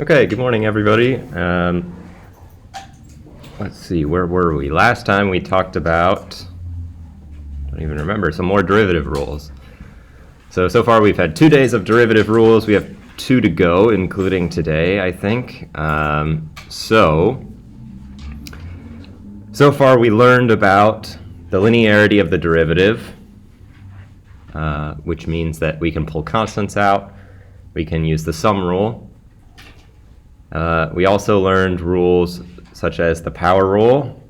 Okay, good morning, everybody. Let's see, where were we? Last time we talked about, I don't even remember, some more derivative rules. So far we've had 2 days of derivative rules. We have 2 to go, including today, I think. So far we learned about the linearity of the derivative, which means that we can pull constants out. We can use the sum rule. We also learned rules such as the power rule.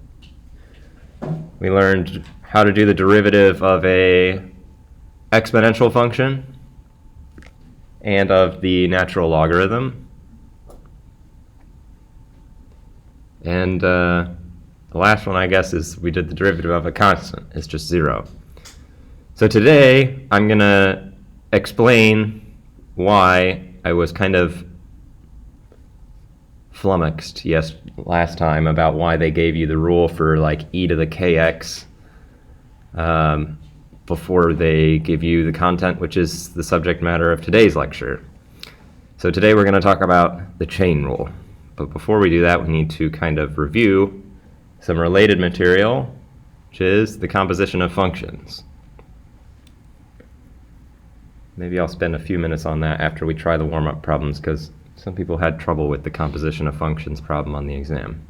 We learned how to do the derivative of a exponential function and of the natural logarithm. And the last one, I guess, is we did the derivative of a constant. It's just 0. So today, I'm going to explain why I was kind of flummoxed last time about why they gave you the rule for like e to the kx before they give you the content, which is the subject matter of today's lecture. So today we're going to talk about the chain rule. But before we do that, we need to kind of review some related material, which is the composition of functions. Maybe I'll spend a few minutes on that after we try the warm-up problems, because some people had trouble with the composition of functions problem on the exam.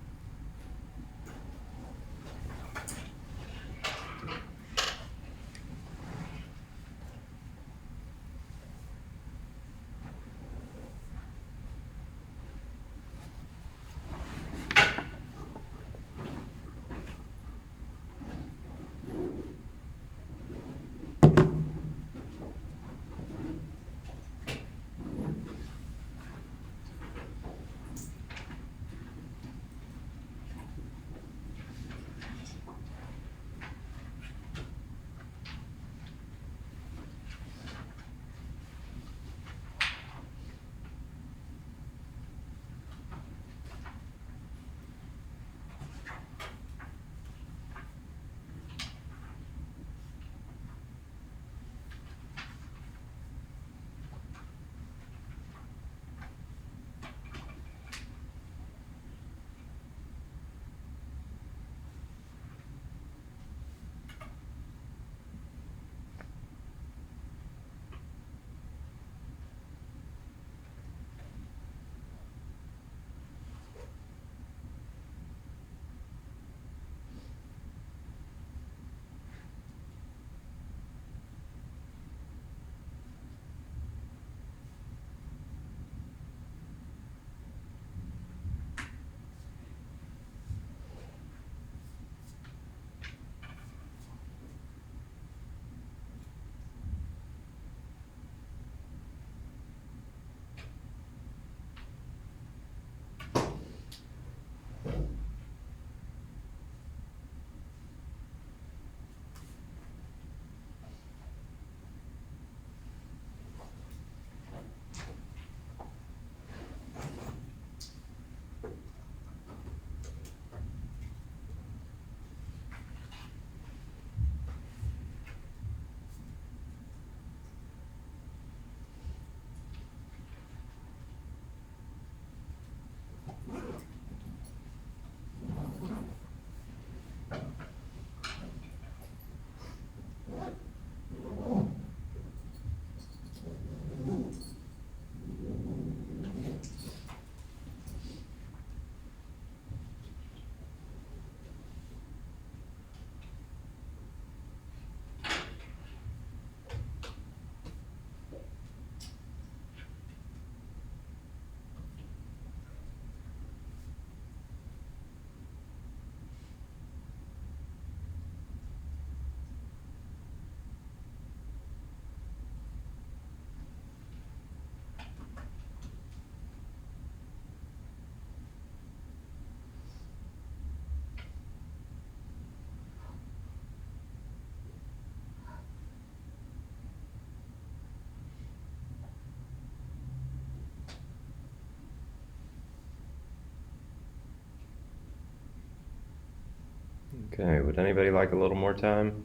Okay, would anybody like a little more time?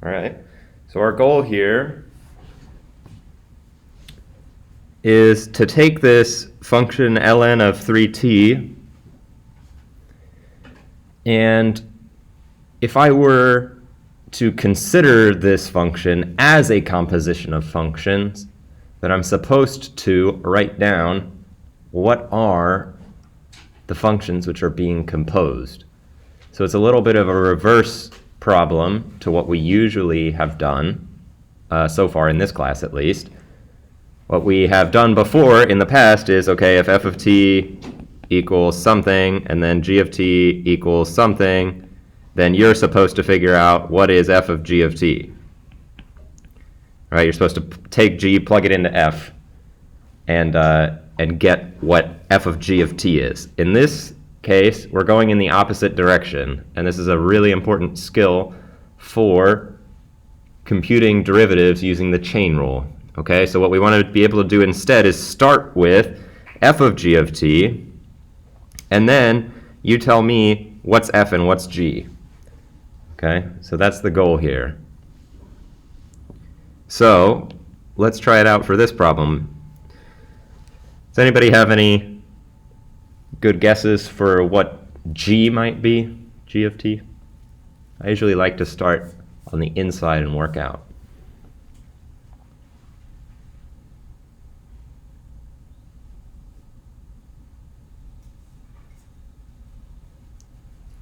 All right. So our goal here is to take this function ln of 3t, and if I were to consider this function as a composition of functions, then I'm supposed to write down what are the functions which are being composed. So it's a little bit of a reverse problem to what we usually have done, so far in this class at least. What we have done before in the past is, okay, if f of t equals something and then g of t equals something, then you're supposed to figure out what is f of g of t. Right? You're supposed to take g, plug it into f, and get what f of g of t is. In this case, we're going in the opposite direction, and this is a really important skill for computing derivatives using the chain rule. Okay, so what we want to be able to do instead is start with f of g of t, and then you tell me what's f and what's g. Okay, so that's the goal here. So let's try it out for this problem. Does anybody have any good guesses for what g might be, g of t? I usually like to start on the inside and work out.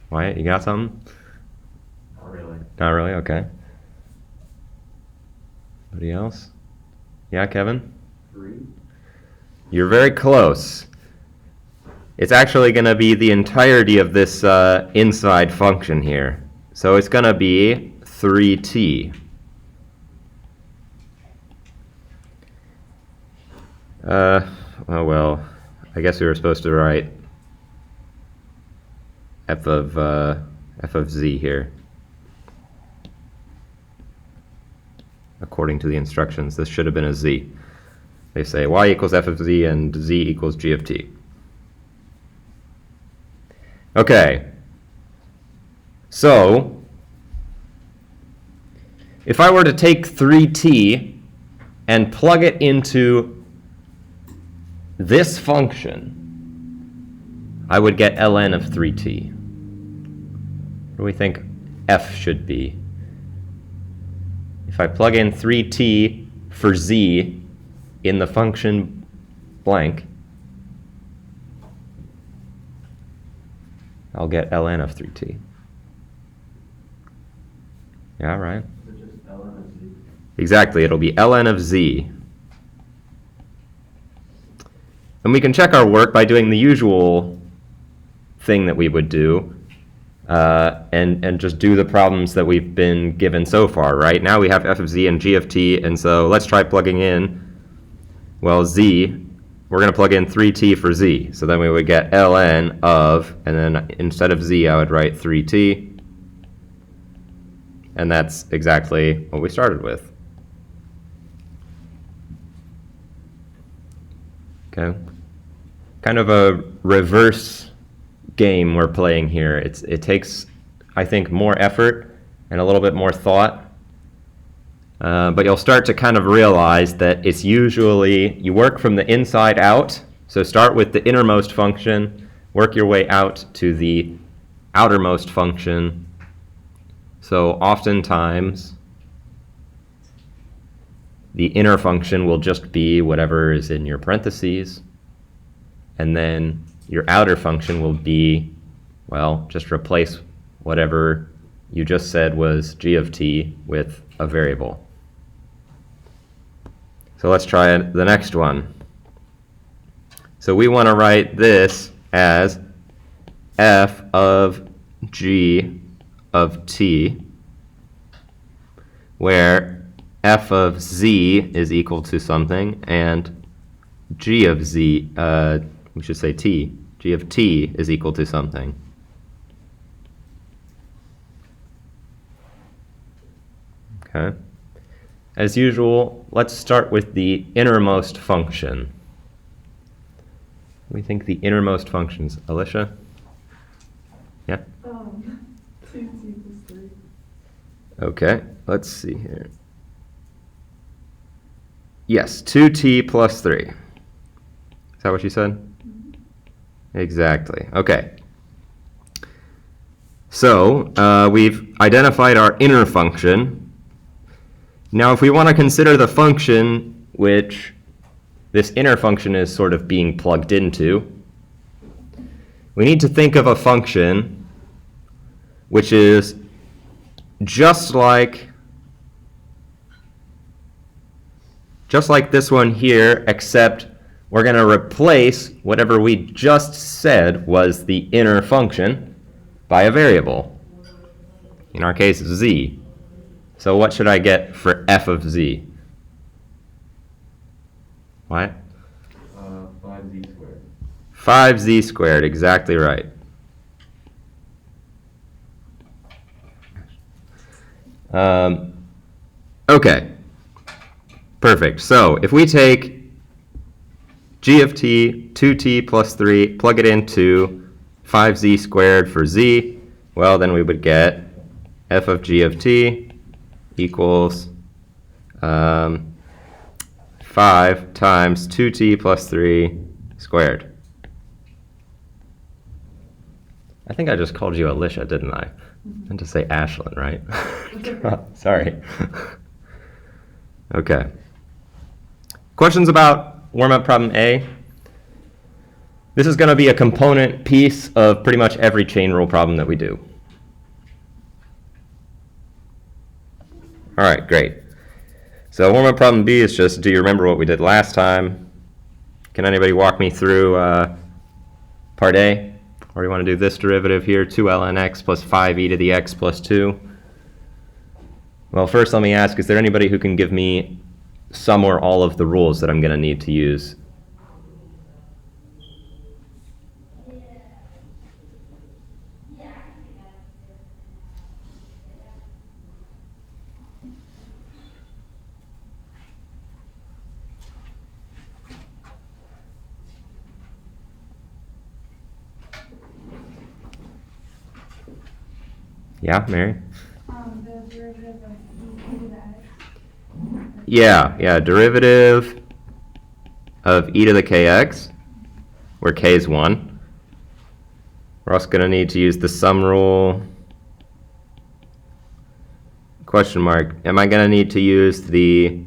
Wyatt, you got something? Not really. Not really? Okay. Anybody else? Yeah, Kevin? 3. You're very close. It's actually going to be the entirety of this inside function here. So it's going to be 3t. Oh well, I guess we were supposed to write f of z here. According to the instructions, this should have been a z. They say y equals f of z and z equals g of t. Okay, so if I were to take 3t and plug it into this function, I would get ln of 3t. What do we think f should be? If I plug in 3t for z in the function blank, I'll get ln of 3t. Yeah, right? Is it just ln of z? Exactly, it'll be ln of z. And we can check our work by doing the usual thing that we would do, and just do the problems that we've been given so far, right? Now we have f of z and g of t, and so let's try plugging in, well, z, we're going to plug in 3t for z. So then we would get ln of, and then instead of z, I would write 3t. And that's exactly what we started with. Okay. Kind of a reverse game we're playing here. It takes, I think, more effort and a little bit more thought. But you'll start to kind of realize that it's usually, you work from the inside out. So start with the innermost function, work your way out to the outermost function. So oftentimes, the inner function will just be whatever is in your parentheses. And then your outer function will be, well, just replace whatever you just said was g of t with a variable. So let's try the next one. So we want to write this as f of g of t, where f of z is equal to something, and g of z, we should say t, g of t is equal to something. Okay. As usual, let's start with the innermost function. We think the innermost functions. Alicia? Yeah? 2t equals 3. Okay, let's see here. Yes, 2t plus 3. Is that what you said? Exactly. Okay. So we've identified our inner function. Now if we want to consider the function which this inner function is sort of being plugged into, we need to think of a function which is just like this one here, except we're going to replace whatever we just said was the inner function by a variable. In our case, z. So what should I get for f of z? What? 5z squared. 5z squared, exactly right. Okay, perfect. So if we take g of t, 2t plus 3, plug it into 5z squared for z, well, then we would get f of g of t equals 5 times 2t plus 3 squared. I think I just called you Alicia, didn't I? I meant to say Ashlyn, right? Sorry. Okay. Questions about warm-up problem A? This is going to be a component piece of pretty much every chain rule problem that we do. All right, great. So warm-up problem B is just, do you remember what we did last time? Can anybody walk me through part A? Or do you want to do this derivative here, 2 ln x plus 5e to the x plus 2? Well, first let me ask, is there anybody who can give me some or all of the rules that I'm going to need to use? Yeah, Mary? The derivative of e to the x. Yeah, derivative of e to the kx, where k is 1. We're also going to need to use the sum rule. Question mark, am I going to need to use the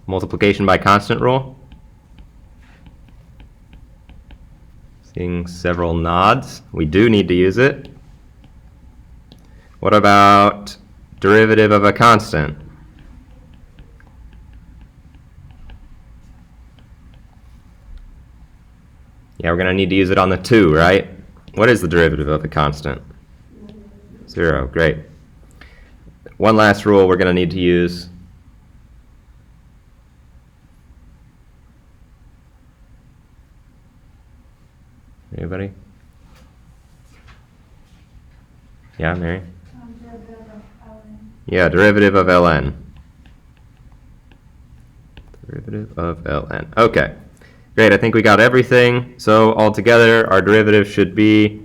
multiplication by constant rule? Seeing several nods. We do need to use it. What about derivative of a constant? Yeah, we're going to need to use it on the 2, right? What is the derivative of a constant? 0, great. One last rule we're going to need to use. Anybody? Yeah, Mary? Derivative of ln. Yeah, derivative of ln. Derivative of ln. Okay, great. I think we got everything. So altogether, our derivative should be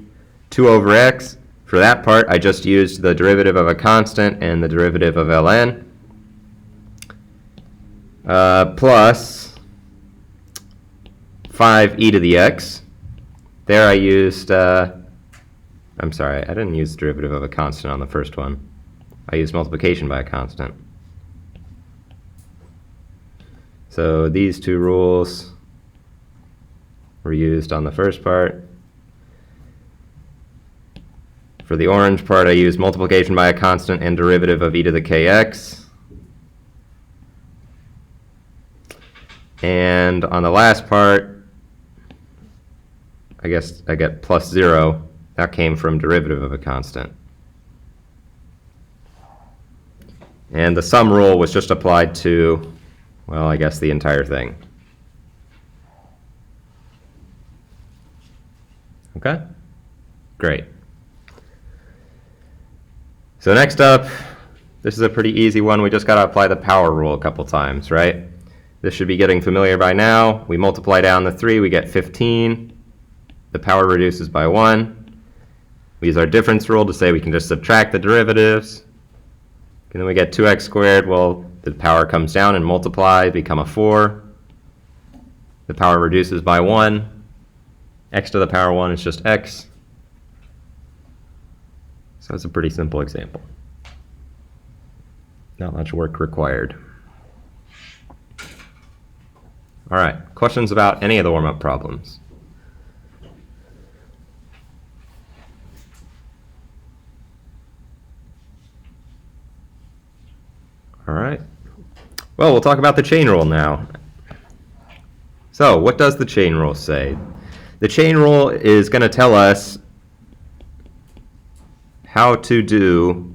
2 over x. For that part, I just used the derivative of a constant and the derivative of ln. Plus 5e to the x. There I used, I'm sorry, I didn't use the derivative of a constant on the first one. I used multiplication by a constant. So these two rules were used on the first part. For the orange part, I used multiplication by a constant and derivative of e to the kx. And on the last part, I guess I get plus 0. That came from derivative of a constant. And the sum rule was just applied to, well, I guess the entire thing. Okay? Great. So next up, this is a pretty easy one. We just got to apply the power rule a couple times, right? This should be getting familiar by now. We multiply down the 3, we get 15. The power reduces by 1. We use our difference rule to say we can just subtract the derivatives. And then we get 2x squared. Well, the power comes down and multiply, become a 4. The power reduces by 1. X to the power 1 is just x. So it's a pretty simple example. Not much work required. All right, questions about any of the warm-up problems? All right. Well, we'll talk about the chain rule now. So, what does the chain rule say? The chain rule is going to tell us how to do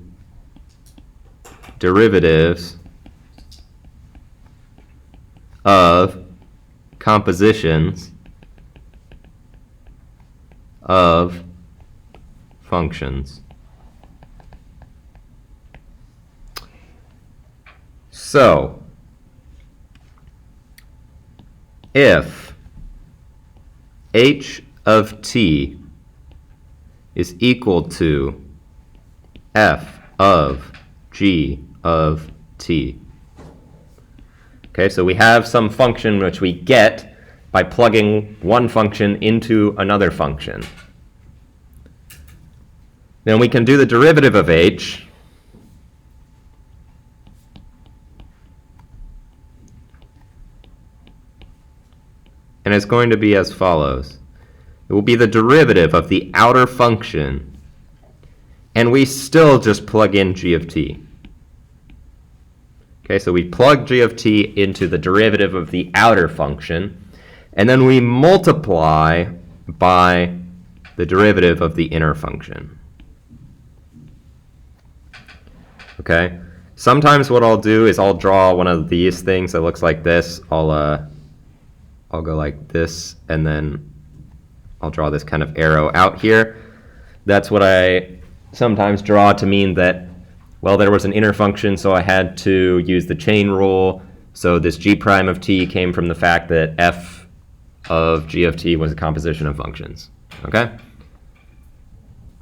derivatives of compositions of functions. So, if h of t is equal to f of g of t. Okay, so we have some function which we get by plugging one function into another function. Then we can do the derivative of h. And it's going to be as follows. It will be the derivative of the outer function, and we still just plug in g of t. Okay, so we plug g of t into the derivative of the outer function, and then we multiply by the derivative of the inner function. Okay, sometimes what I'll do is I'll draw one of these things that looks like this. I'll go like this, and then I'll draw this kind of arrow out here. That's what I sometimes draw to mean that, well, there was an inner function, so I had to use the chain rule. So this g prime of t came from the fact that f of g of t was a composition of functions. Okay?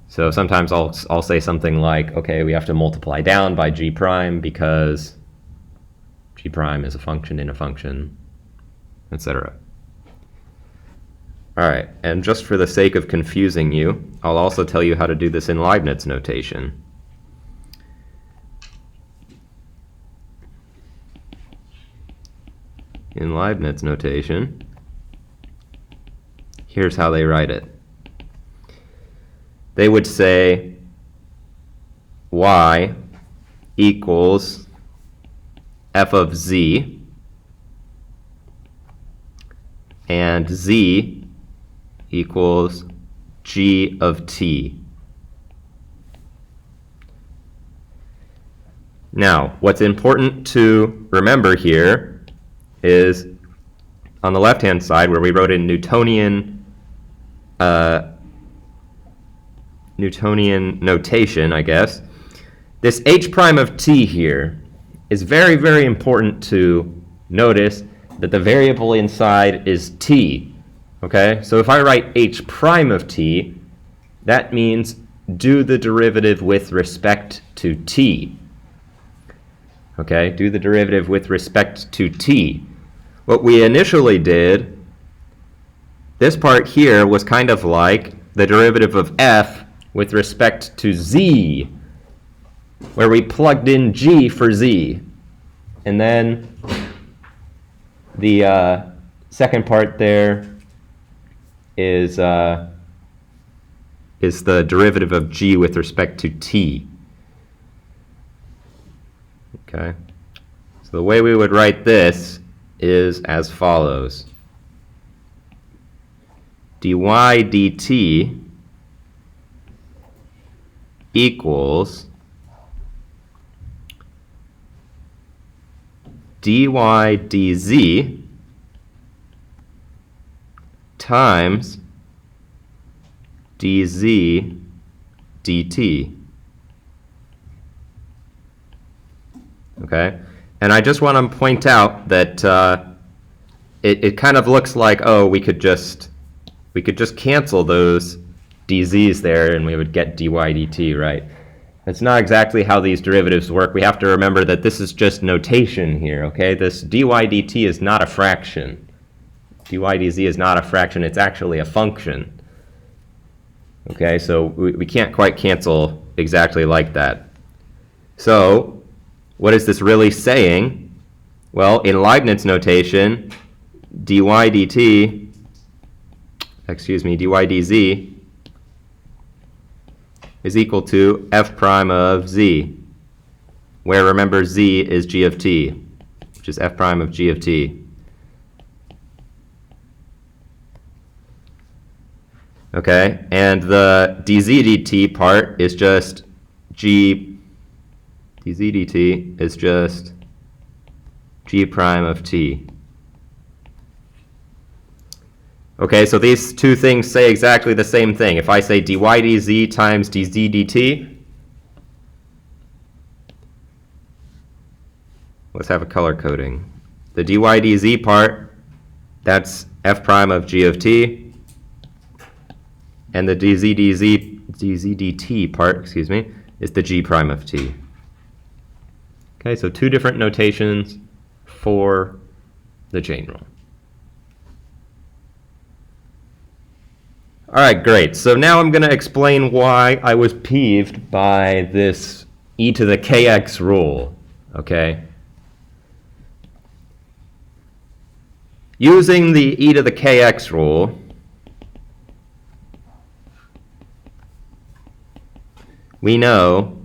So sometimes I'll say something like, okay, we have to multiply down by g prime because g prime is a function in a function, etc. All right, and just for the sake of confusing you, I'll also tell you how to do this in Leibniz notation. In Leibniz notation, here's how they write it. They would say y equals f of z, and z equals g of t. Now, what's important to remember here is on the left-hand side where we wrote in Newtonian notation, I guess, this h prime of t here is very, very important to notice that the variable inside is t. Okay, so if I write h prime of t, that means do the derivative with respect to t. Okay, do the derivative with respect to t. What we initially did, this part here was kind of like the derivative of f with respect to z, where we plugged in g for z. And then the second part there is the derivative of g with respect to t. Okay, so the way we would write this is as follows. dy dt equals dy dz times dz dt. Okay, and I just want to point out that it kind of looks like, oh, we could just cancel those dz's there, and we would get dy dt, right? That's not exactly how these derivatives work. We have to remember that this is just notation here, okay? This dy dt is not a fraction. dy dz is not a fraction, it's actually a function. Okay, so we can't quite cancel exactly like that. So, what is this really saying? Well, in Leibniz notation, dy dz is equal to f prime of z, where remember z is g of t, which is f prime of g of t. Okay, and the dz dt part is just dz dt is just g prime of t. Okay, so these two things say exactly the same thing. If I say dy dz times dz dt, let's have a color coding. The dy dz part, that's f prime of g of t. And the dz dt part, is the g prime of t. Okay, so two different notations for the chain rule. All right, great. So now I'm going to explain why I was peeved by this e to the kx rule, okay? Using the e to the kx rule, we know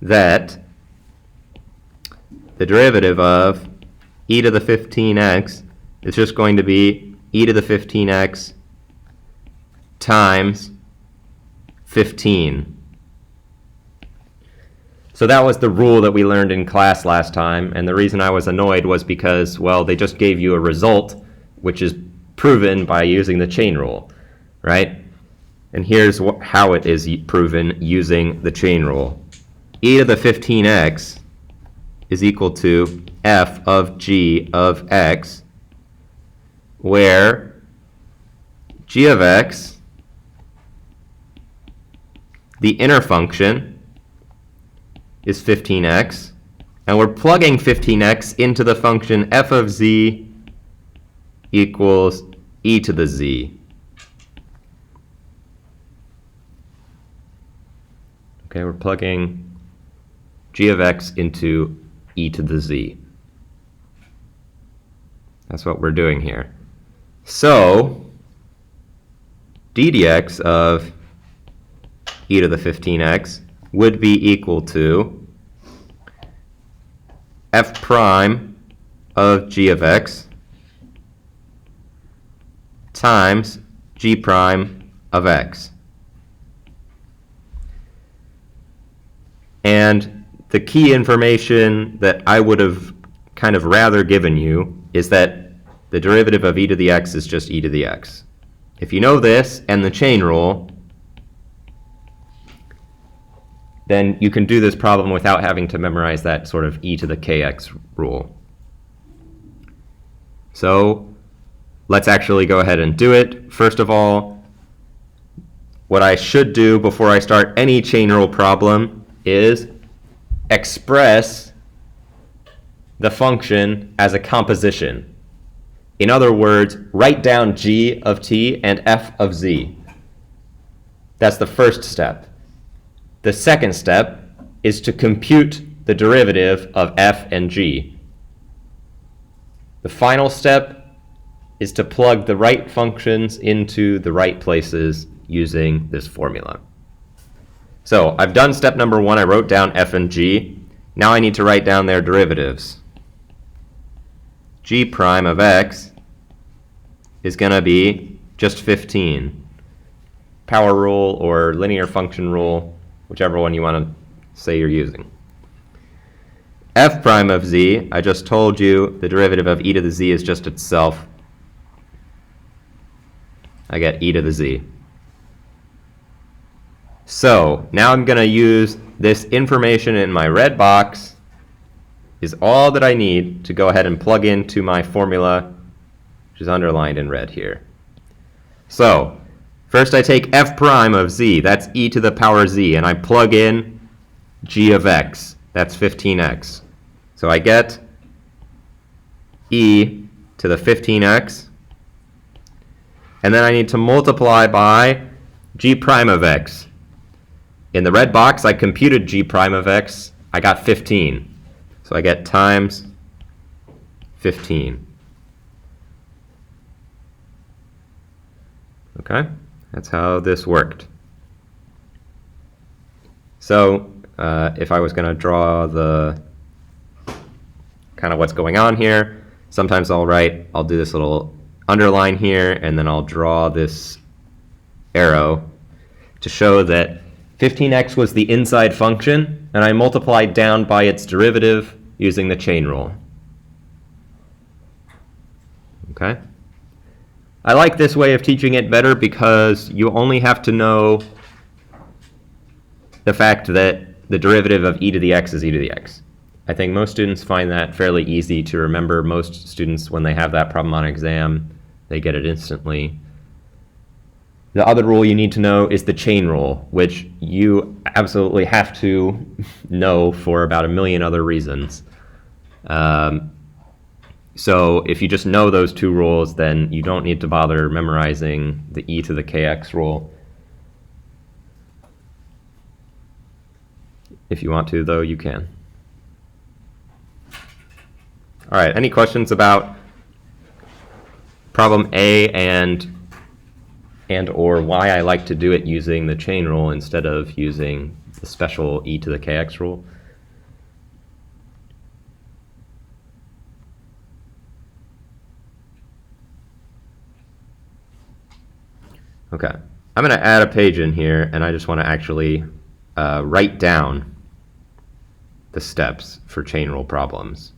that the derivative of e to the 15x is just going to be e to the 15x times 15. So that was the rule that we learned in class last time, and the reason I was annoyed was because, well, they just gave you a result which is proven by using the chain rule, right? And here's how it is proven using the chain rule. E to the 15x is equal to f of g of x, where g of x, the inner function, is 15x, and we're plugging 15x into the function f of z equals e to the z. Okay, we're plugging g of x into e to the z. That's what we're doing here. So, d dx of e to the 15x would be equal to f prime of g of x times g prime of x. And the key information that I would have kind of rather given you is that the derivative of e to the x is just e to the x. If you know this and the chain rule, then you can do this problem without having to memorize that sort of e to the kx rule. So let's actually go ahead and do it. First of all, what I should do before I start any chain rule problem is express the function as a composition. In other words, write down g of t and f of z. That's the first step. The second step is to compute the derivative of f and g. The final step is to plug the right functions into the right places using this formula. So I've done step number one. I wrote down f and g. Now I need to write down their derivatives. G prime of x is going to be just 15. Power rule or linear function rule, whichever one you want to say you're using. F prime of z, I just told you the derivative of e to the z is just itself. I get e to the z. So now I'm going to use this information in my red box is all that I need to go ahead and plug into my formula, which is underlined in red here. So, first I take f prime of z, that's e to the power z, and I plug in g of x, that's 15x. So I get e to the 15x, and then I need to multiply by g prime of x. In the red box, I computed g prime of x, I got 15. So I get times 15. Okay, that's how this worked. So if I was going to draw the kind of what's going on here, sometimes I'll do this little underline here, and then I'll draw this arrow to show that 15x was the inside function, and I multiplied down by its derivative using the chain rule. Okay? I like this way of teaching it better because you only have to know the fact that the derivative of e to the x is e to the x. I think most students find that fairly easy to remember. Most students, when they have that problem on exam, they get it instantly. The other rule you need to know is the chain rule, which you absolutely have to know for about a million other reasons. So if you just know those two rules, then you don't need to bother memorizing the e to the kx rule. If you want to, though, you can. All right, any questions about problem A and or why I like to do it using the chain rule instead of using the special e to the kx rule? Okay, I'm going to add a page in here, and I just want to actually write down the steps for chain rule problems.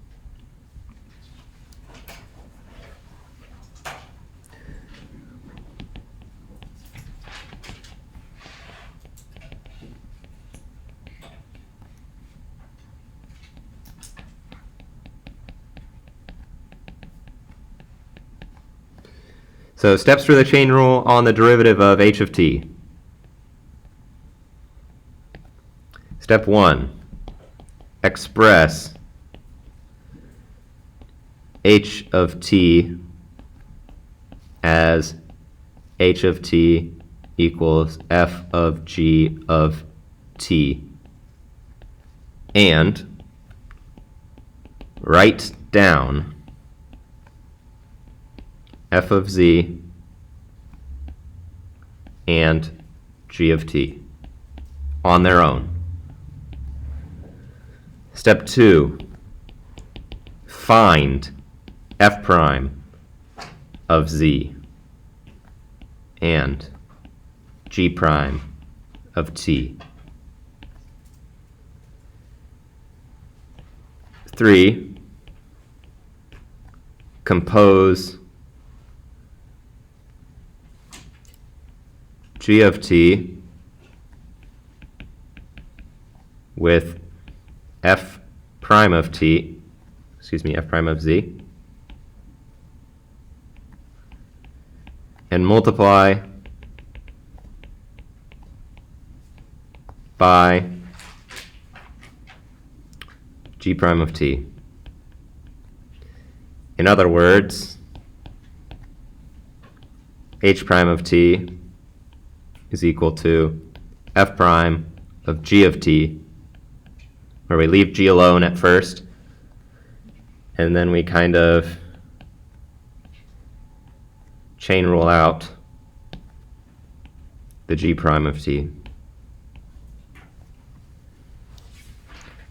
So steps for the chain rule on the derivative of h of t. Step 1, express h of t as h of t equals f of g of t, and write down f of z and g of t on their own. Step 2, find f prime of z and g prime of t. 3, compose g of t with f prime of t, f prime of z, and multiply by g prime of t. In other words, h prime of t is equal to f prime of g of t, where we leave g alone at first, and then we kind of chain rule out the g prime of t.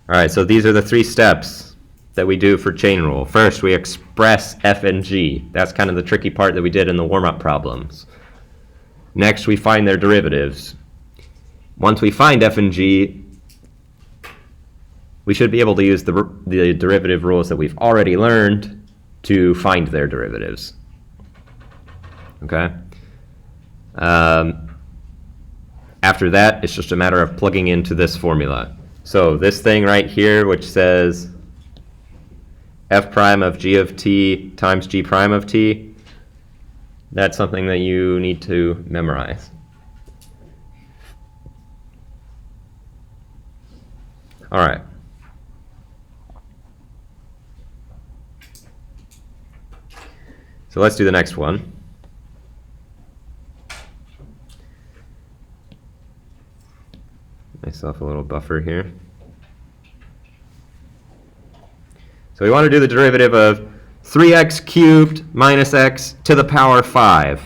All right, so these are the 3 steps that we do for chain rule. First, we express f and g. That's kind of the tricky part that we did in the warm-up problems. Next, we find their derivatives. Once we find f and g, we should be able to use the derivative rules that we've already learned to find their derivatives. Okay? After that, it's just a matter of plugging into this formula. So this thing right here, which says f prime of g of t times g prime of t, that's something that you need to memorize. All right. So let's do the next one. Myself a little buffer here. So we want to do the derivative of 3x cubed minus x to the power 5.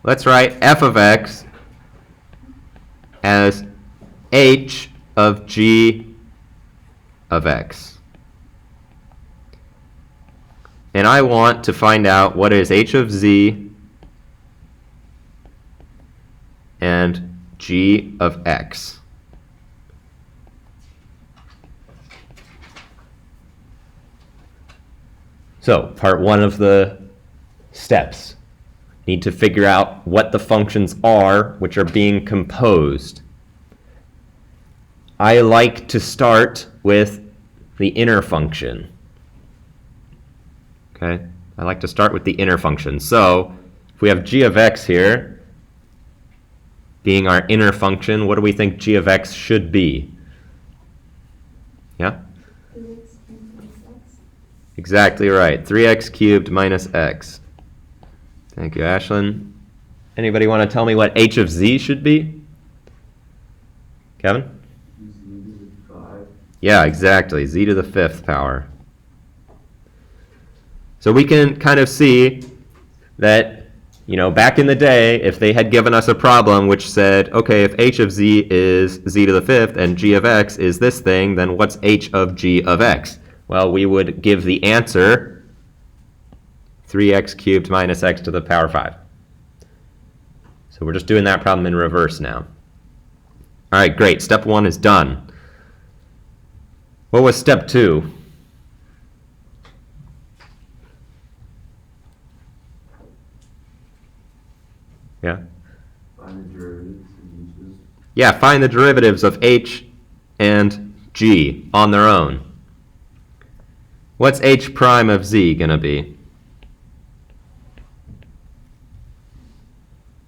Let's write f of x as h of g of x. And I want to find out what is h of z and g of x. So, part one of the steps. Need to figure out what the functions are which are being composed. I like to start with the inner function. Okay? I like to start with the inner function. So, if we have g of x here, being our inner function, what do we think g of x should be? Yeah? Exactly right. 3x cubed minus x. Thank you, Ashlyn. Anybody want to tell me what h of z should be? Kevin? Z to the 5. Yeah, exactly. Z to the 5th power. So we can kind of see that, you know, back in the day, if they had given us a problem which said, okay, if h of z is z to the 5th and g of x is this thing, then what's h of g of x? Well, we would give the answer 3x cubed minus x to the power 5. So we're just doing that problem in reverse now. All right, great. Step 1 is done. What was step 2? Yeah? Find the derivatives and use this. Yeah, find the derivatives of h and g on their own. What's h prime of z going to be?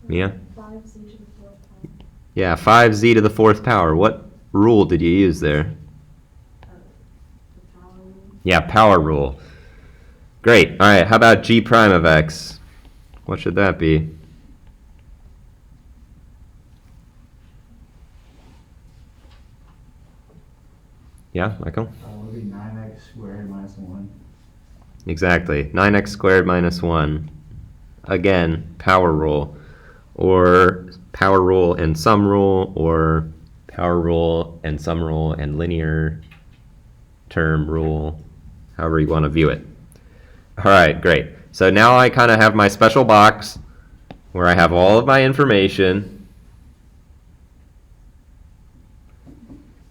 Yeah? 5z to the 4th power. Yeah, 5z to the 4th power. What rule did you use there? The power rule. Yeah, power rule. Great. All right, how about g prime of x? What should that be? Yeah, Michael? Would be 9x squared minus 1. Exactly. 9x squared minus 1. Again, power rule. Or power rule and sum rule, or power rule and sum rule and linear term rule, however you want to view it. All right, great. So now I kind of have my special box where I have all of my information.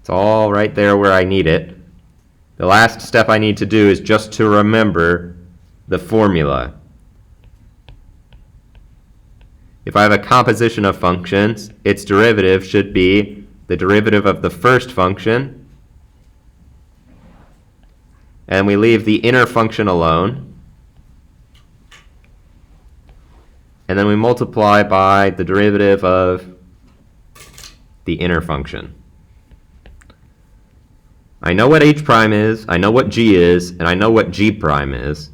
It's all right there where I need it. The last step I need to do is just to remember the formula. If I have a composition of functions, its derivative should be the derivative of the first function, and we leave the inner function alone, and then we multiply by the derivative of the inner function. I know what h prime is, I know what g is, and I know what g prime is.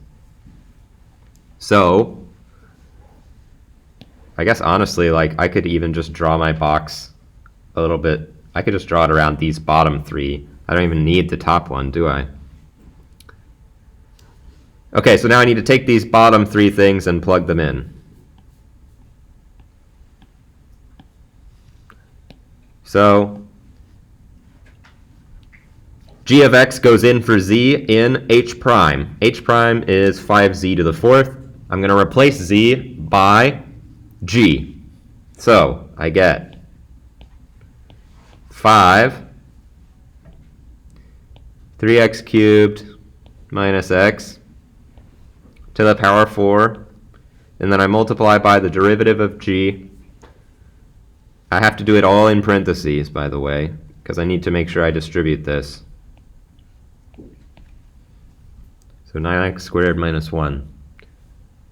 So, I guess honestly, like, I could even just draw my box a little bit. I could just draw it around these bottom three. I don't even need the top one, do I? Okay, so now I need to take these bottom three things and plug them in. So, g of x goes in for z in h prime. H prime is 5z to the 4th. I'm going to replace z by g. So, I get 5 3x cubed minus x to the power 4, and then I multiply by the derivative of g. I have to do it all in parentheses, by the way, because I need to make sure I distribute this. So 9x squared minus 1.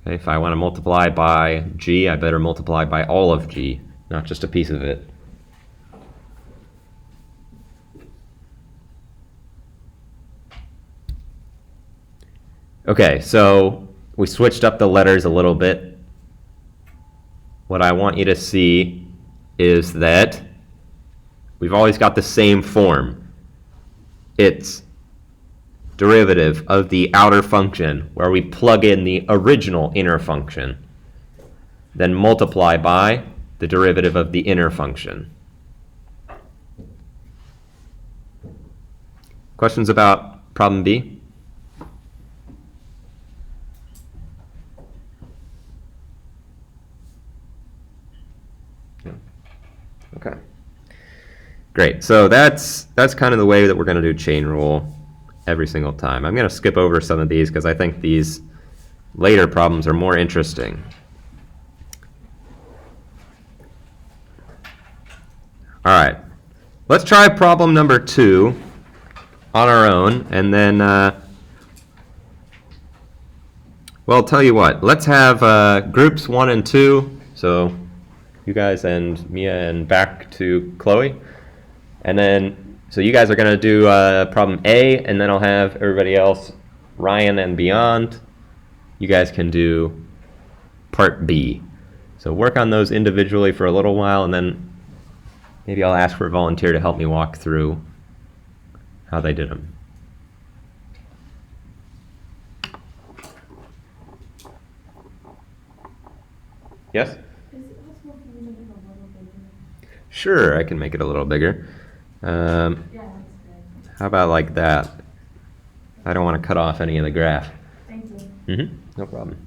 Okay, if I want to multiply by g, I better multiply by all of g, not just a piece of it. Okay, so we switched up the letters a little bit. What I want you to see is that we've always got the same form. It's derivative of the outer function, where we plug in the original inner function, then multiply by the derivative of the inner function. Questions about problem B? Okay. Great. So that's kind of the way that we're going to do chain rule every single time. I'm going to skip over some of these because I think these later problems are more interesting. All right. Let's try problem number 2 on our own, and then, well, I'll tell you what. Let's have groups 1 and 2. So you guys and Mia, and back to Chloe. And then, so you guys are going to do problem A, and then I'll have everybody else, Ryan and beyond, you guys can do part B. So work on those individually for a little while, and then maybe I'll ask for a volunteer to help me walk through how they did them. Yes? Is it possible for you to make it a little bigger? Sure, I can make it a little bigger. Yeah, that's good. How about like that? I don't want to cut off any of the graph. Thank you. No problem.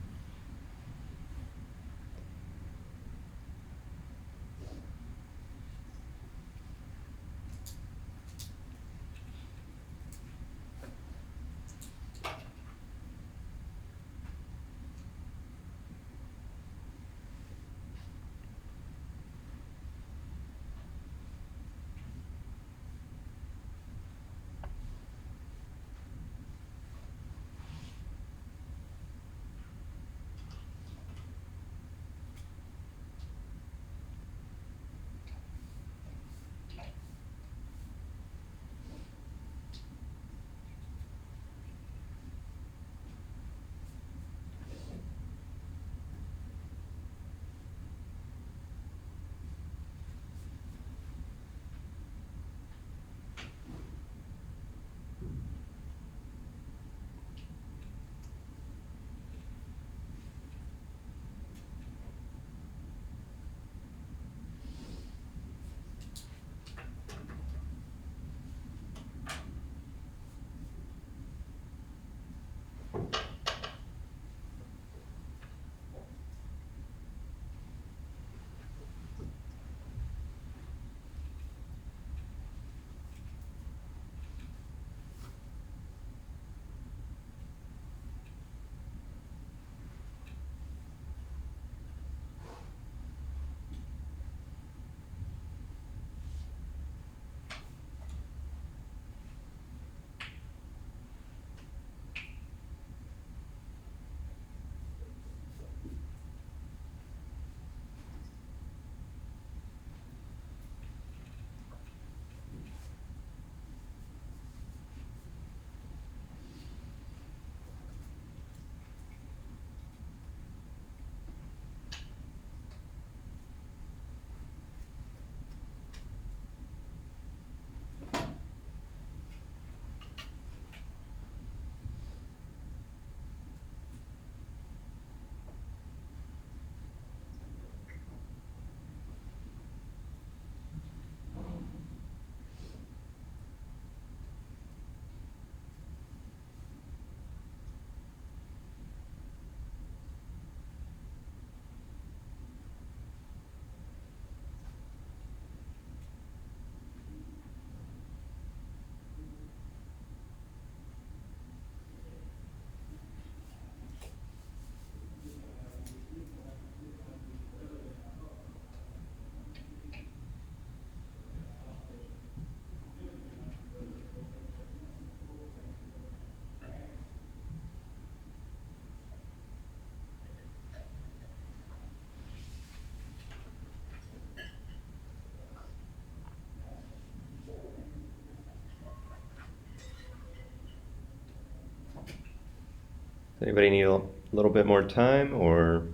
Anybody need a little bit more time, or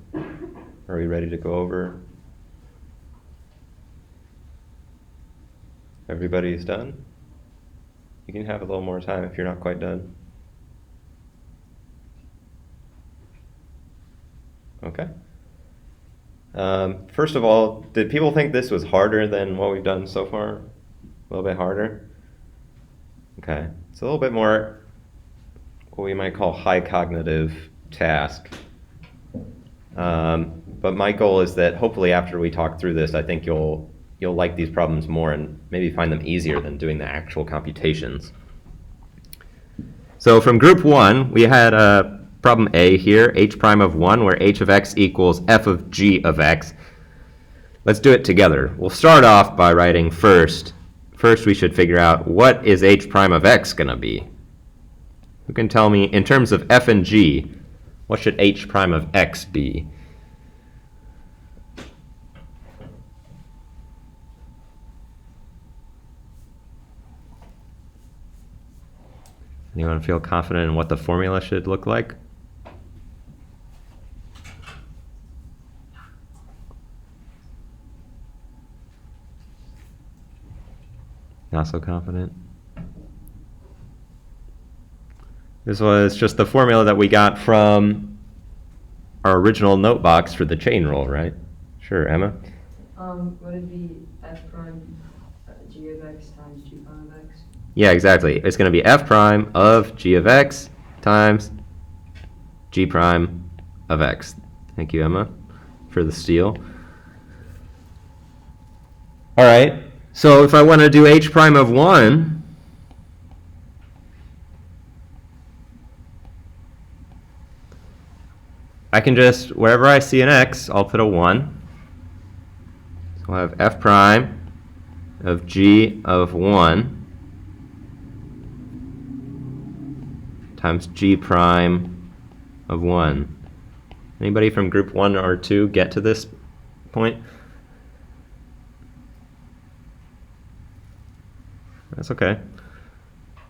are we ready to go over? Everybody's done? You can have a little more time if you're not quite done. Okay. First of all, did people think this was harder than what we've done so far? A little bit harder? Okay. It's a little bit more what we might call high cognitive task. But my goal is that hopefully after we talk through this, I think you'll like these problems more and maybe find them easier than doing the actual computations. So from group 1, we had problem A here, h prime of 1, where h of x equals f of g of x. Let's do it together. We'll start off by writing first we should figure out what is h prime of x going to be. Who can tell me, in terms of f and g, what should h prime of x be? Anyone feel confident in what the formula should look like? Not so confident? This was just the formula that we got from our original note box for the chain rule, right? Sure, Emma? Would it be f prime g of x times g prime of x? Yeah, exactly. It's going to be f prime of g of x times g prime of x. Thank you, Emma, for the steal. All right, so if I want to do h prime of 1, I can just, wherever I see an x, I'll put a 1. So I'll have f prime of g of 1 times g prime of 1. Anybody from group 1 or 2 get to this point? That's okay. A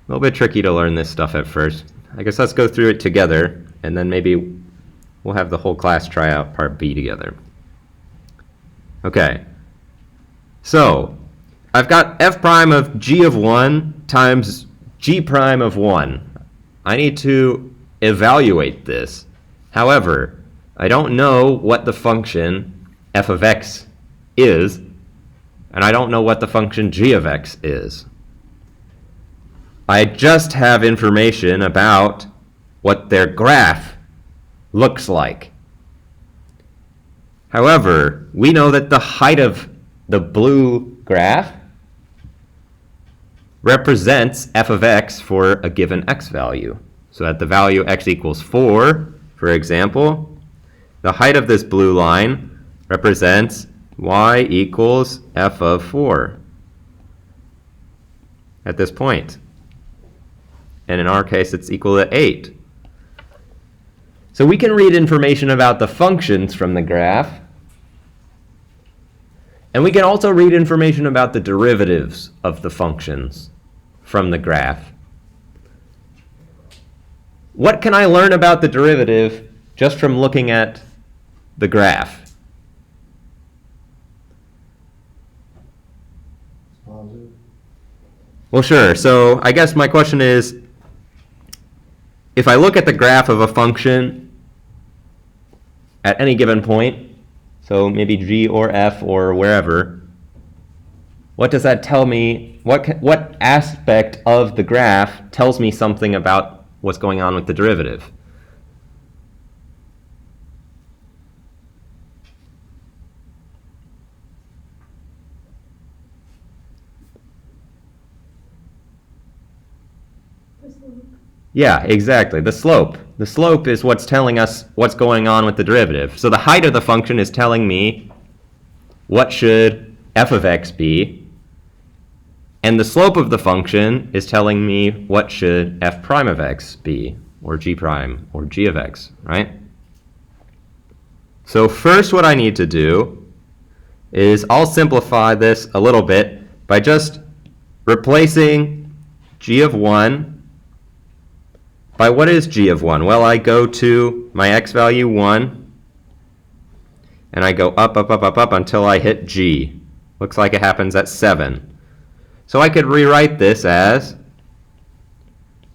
little bit tricky to learn this stuff at first. I guess let's go through it together, and then maybe we'll have the whole class try out part B together. Okay. So, I've got f prime of g of 1 times g prime of 1. I need to evaluate this. However, I don't know what the function f of x is, and I don't know what the function g of x is. I just have information about what their graph looks like. However, we know that the height of the blue graph represents f of x for a given x value. So at the value x equals 4, for example, the height of this blue line represents y equals f of 4 at this point. And in our case, it's equal to 8. So we can read information about the functions from the graph, and we can also read information about the derivatives of the functions from the graph. What can I learn about the derivative just from looking at the graph? It's positive. Well, sure. So I guess my question is, if I look at the graph of a function at any given point, so maybe g or f or wherever, what does that tell me? What aspect of the graph tells me something about what's going on with the derivative? The slope. Yeah, exactly. The slope. The slope is what's telling us what's going on with the derivative. So the height of the function is telling me what should f of x be, and the slope of the function is telling me what should f prime of x be, or g prime, or g of x, right? So first what I need to do is I'll simplify this a little bit by just replacing g of 1 by what is g of 1? Well, I go to my x value 1, and I go up, up, up, up, up until I hit g. Looks like it happens at 7. So I could rewrite this as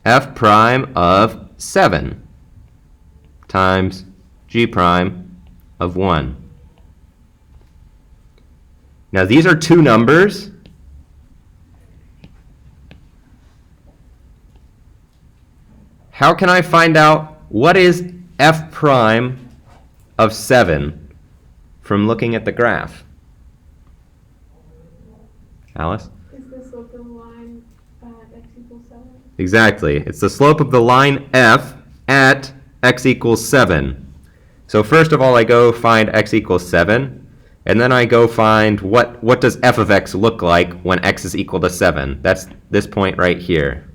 f prime of 7 times g prime of 1. Now these are two numbers. How can I find out what is f prime of 7 from looking at the graph? Alice? Is the slope of the line at x equals 7? Exactly. It's the slope of the line f at x equals 7. So first of all, I go find x equals 7, and then I go find what does f of x look like when x is equal to 7. That's this point right here.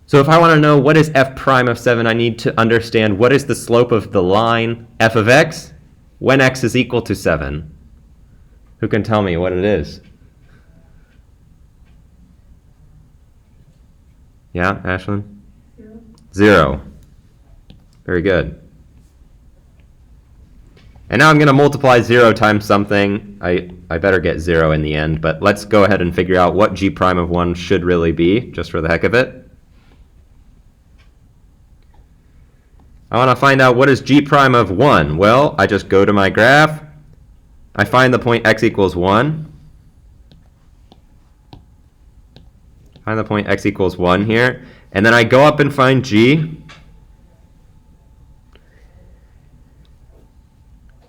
So if I want to know what is f prime of 7, I need to understand what is the slope of the line f of x when x is equal to 7. Who can tell me what it is? Yeah, Ashlyn? 0. 0. Very good. And now I'm going to multiply 0 times something. I better get 0 in the end, but let's go ahead and figure out what g prime of 1 should really be, just for the heck of it. I want to find out what is g prime of 1. Well, I just go to my graph. I find the point x equals 1. Find the point x equals 1 here. And then I go up and find g.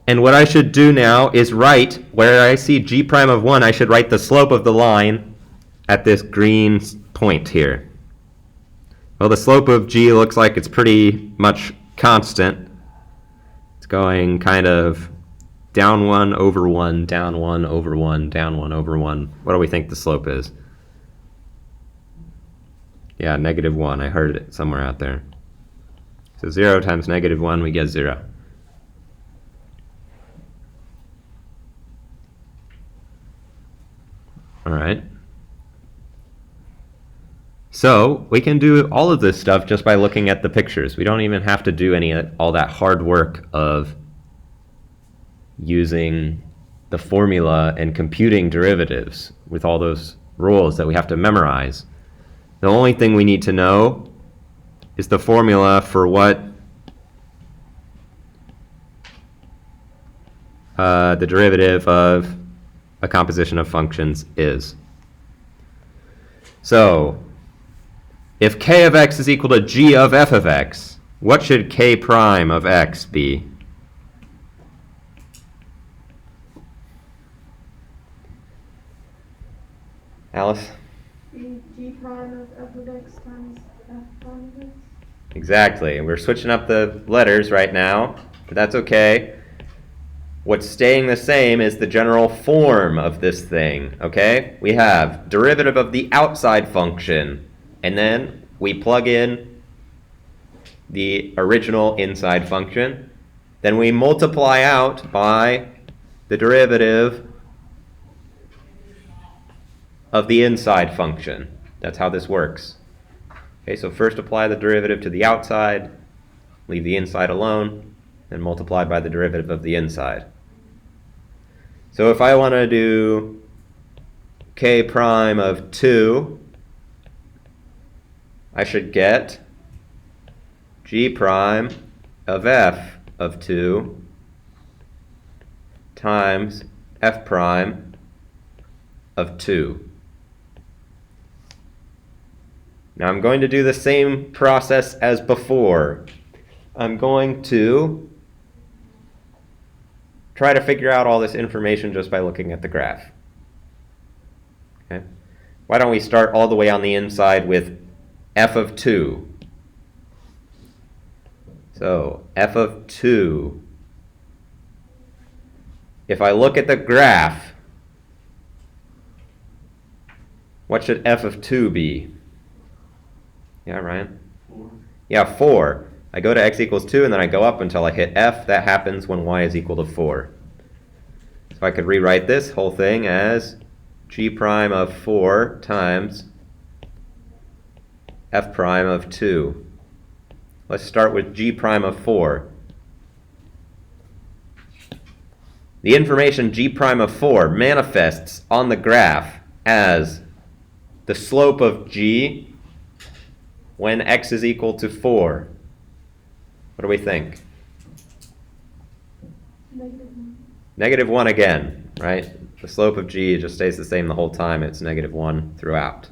And what I should do now is write, where I see g prime of 1, I should write the slope of the line at this green point here. Well, the slope of g looks like it's pretty much constant. It's going kind of down 1 over 1, down 1 over 1, down 1 over 1. What do we think the slope is? Yeah, -1. I heard it somewhere out there. So 0 times -1, we get 0. All right. So we can do all of this stuff just by looking at the pictures. We don't even have to do all that hard work of using the formula and computing derivatives with all those rules that we have to memorize. The only thing we need to know is the formula for what the derivative of a composition of functions is. So if k of x is equal to g of f of x, what should k prime of x be? Alice? G prime of f of x times f prime of x? Exactly. We're switching up the letters right now, but that's okay. What's staying the same is the general form of this thing, okay? We have derivative of the outside function, and then we plug in the original inside function. Then we multiply out by the derivative of the inside function. That's how this works. Okay, so first apply the derivative to the outside, leave the inside alone, and multiply by the derivative of the inside. So if I want to do k prime of 2, I should get g prime of f of 2 times f prime of 2. Now I'm going to do the same process as before. I'm going to try to figure out all this information just by looking at the graph. Okay? Why don't we start all the way on the inside with f of 2. So f of 2. If I look at the graph, what should f of 2 be? Yeah, Ryan? 4. Yeah, 4. I go to x equals 2, and then I go up until I hit f. That happens when y is equal to 4. So I could rewrite this whole thing as g prime of 4 times f prime of 2. Let's start with g prime of 4. The information g prime of 4 manifests on the graph as the slope of g when x is equal to 4. What do we think? -1. -1 again, right? The slope of g just stays the same the whole time. It's -1 throughout.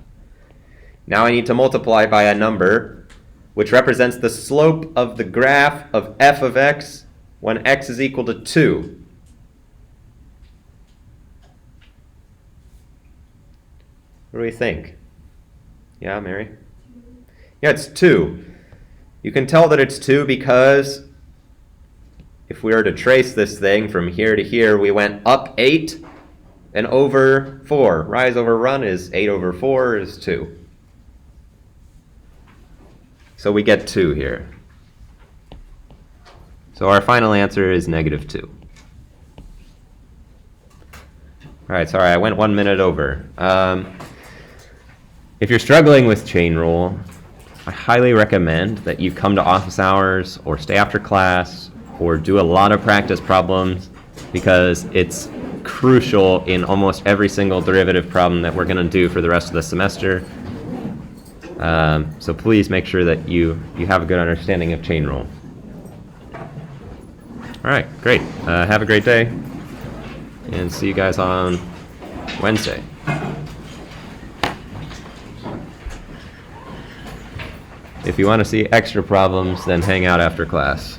Now I need to multiply by a number which represents the slope of the graph of f of x when x is equal to 2. What do we think? Yeah, Mary? Yeah, it's 2. You can tell that it's 2 because if we were to trace this thing from here to here, we went up 8 and over 4. Rise over run is 8 over 4 is 2. So we get 2 here. So our final answer is -2. All right, sorry, I went 1 minute over. If you're struggling with chain rule, I highly recommend that you come to office hours or stay after class or do a lot of practice problems because it's crucial in almost every single derivative problem that we're going to do for the rest of the semester. So please make sure that you have a good understanding of chain rule. All right, great. Have a great day, and see you guys on Wednesday. If you want to see extra problems, then hang out after class.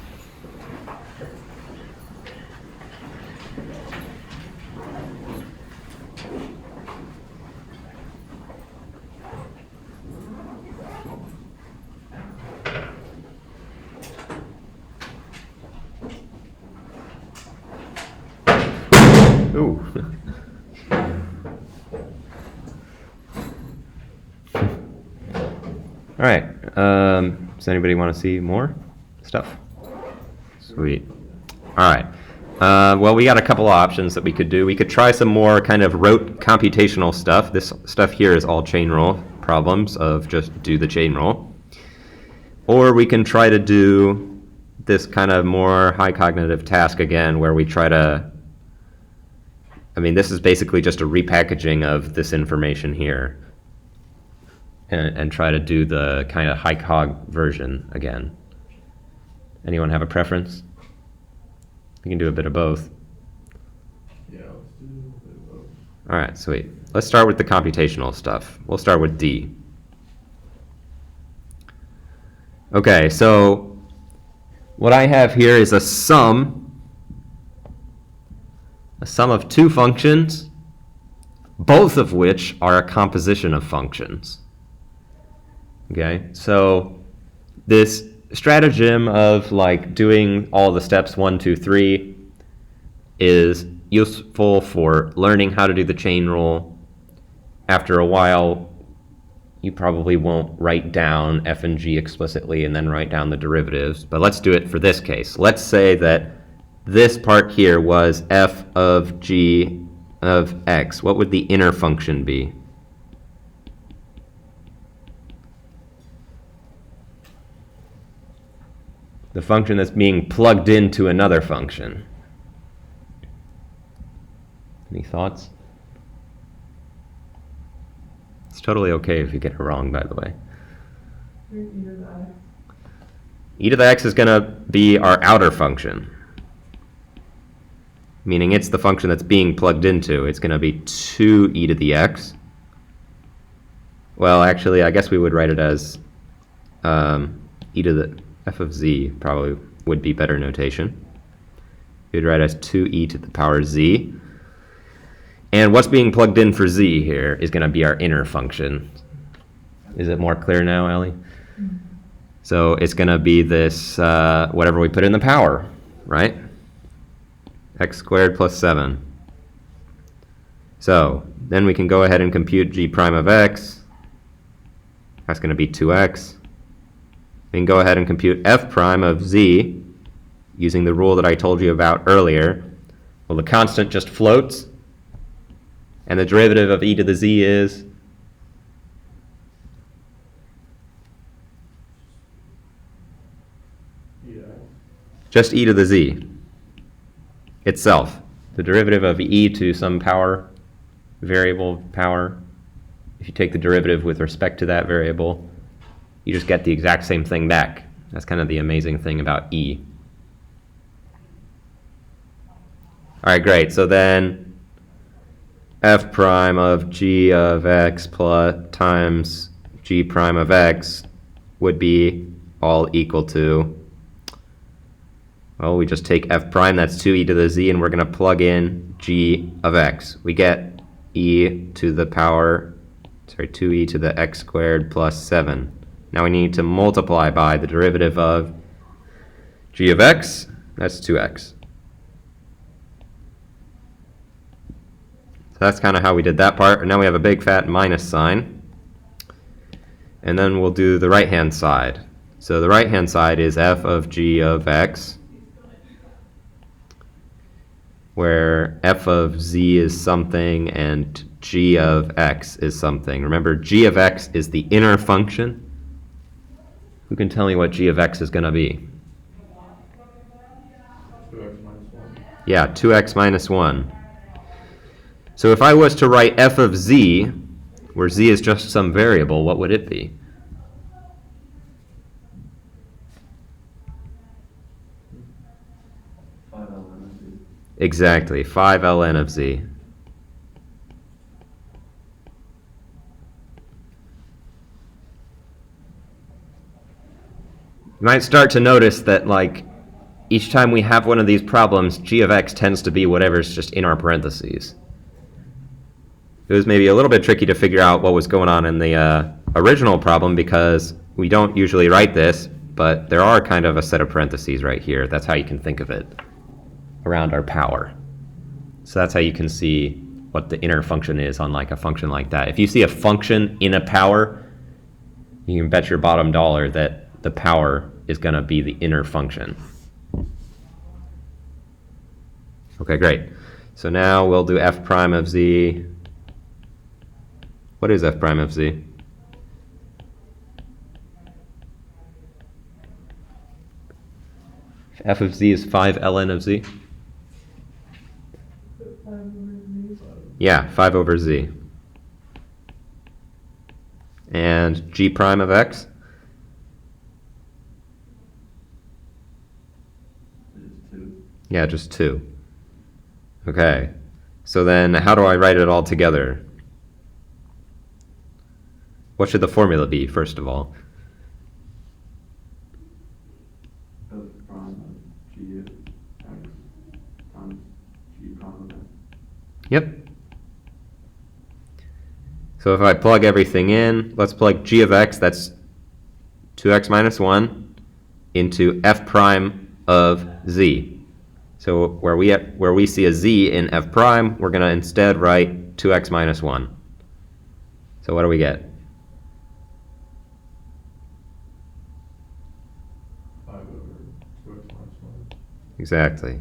Ooh. All right. Does anybody want to see more stuff? Sweet. All right. Well, we got a couple of options that we could do. We could try some more kind of rote computational stuff. This stuff here is all chain rule problems of just do the chain rule. Or we can try to do this kind of more high cognitive task again, where we try to, I mean, this is basically just a repackaging of this information here. And try to do the kind of high cog version again. Anyone have a preference? We can do a bit of both. Yeah, let's do a bit of both. All right, sweet. Let's start with the computational stuff. We'll start with D. Okay, so what I have here is a sum of two functions, both of which are a composition of functions. Okay, so this stratagem of like doing all the steps 1, 2, 3 is useful for learning how to do the chain rule. After a while, you probably won't write down f and g explicitly and then write down the derivatives, but let's do it for this case. Let's say that this part here was f of g of x. What would the inner function be? The function that's being plugged into another function. Any thoughts? It's totally okay if you get it wrong, by the way. E to the x is going to be our outer function, meaning it's the function that's being plugged into. It's going to be 2e to the x. Well, actually, I guess we would write it as e to the f of z probably would be better notation. You'd write as 2e to the power z. And what's being plugged in for z here is going to be our inner function. Is it more clear now, Ellie? Mm-hmm. So it's going to be this, whatever we put in the power, right? X squared plus 7. So then we can go ahead and compute g prime of x. That's going to be 2x. We can go ahead and compute f prime of z using the rule that I told you about earlier. Well, the constant just floats, and the derivative of e to the z is Just e to the z itself. The derivative of e to some power, variable power, if you take the derivative with respect to that variable, you just get the exact same thing back. That's kind of the amazing thing about e. All right, great. So then f prime of g of x plus times g prime of x would be all equal to, well, we just take f prime, that's 2e to the z, and we're going to plug in g of x. We get e to the power, 2e to the x squared plus 7. Now we need to multiply by the derivative of g of x, that's 2x. So that's kind of how we did that part. And now we have a big fat minus sign. And then we'll do the right-hand side. So the right-hand side is f of g of x, where f of z is something and g of x is something. Remember, g of x is the inner function. Who can tell me what g of x is going to be? 2x minus 1. Yeah, 2x minus 1. So if I was to write f of z, where z is just some variable, what would it be? Exactly, 5 ln of z. You might start to notice that, like, each time we have one of these problems, g of x tends to be whatever's just in our parentheses. It was maybe a little bit tricky to figure out what was going on in the original problem because we don't usually write this, but there are kind of a set of parentheses right here. That's how you can think of it around our power. So that's how you can see what the inner function is on like a function like that. If you see a function in a power, you can bet your bottom dollar that the power is going to be the inner function. Okay, great. So now we'll do f prime of z. What is f prime of z? F of z is 5 ln of z. Yeah, 5 over z. And g prime of x? Yeah, just 2. Okay. So then how do I write it all together? What should the formula be, first of all? F prime of g of x times g prime of x. Yep. So if I plug everything in, let's plug g of x, that's 2x minus 1, into f prime of z. So where we see a z in f prime, we're going to instead write 2x minus 1. So what do we get? 5 over 2x minus 1. Exactly.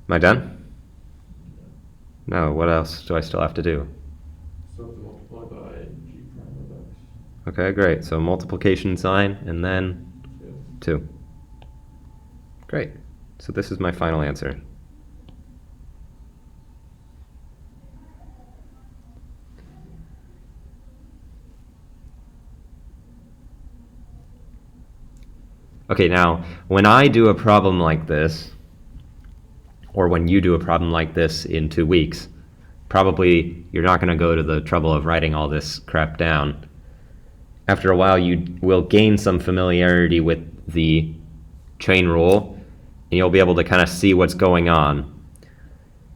Am I done? No, what else do I still have to do? So to multiply by g prime of x. Okay, great. So multiplication sign and then Yeah. 2. Great. So this is my final answer. Okay, now, when I do a problem like this, or when you do a problem like this in 2 weeks, probably you're not going to go to the trouble of writing all this crap down. After a while, you will gain some familiarity with the chain rule, and you'll be able to kind of see what's going on.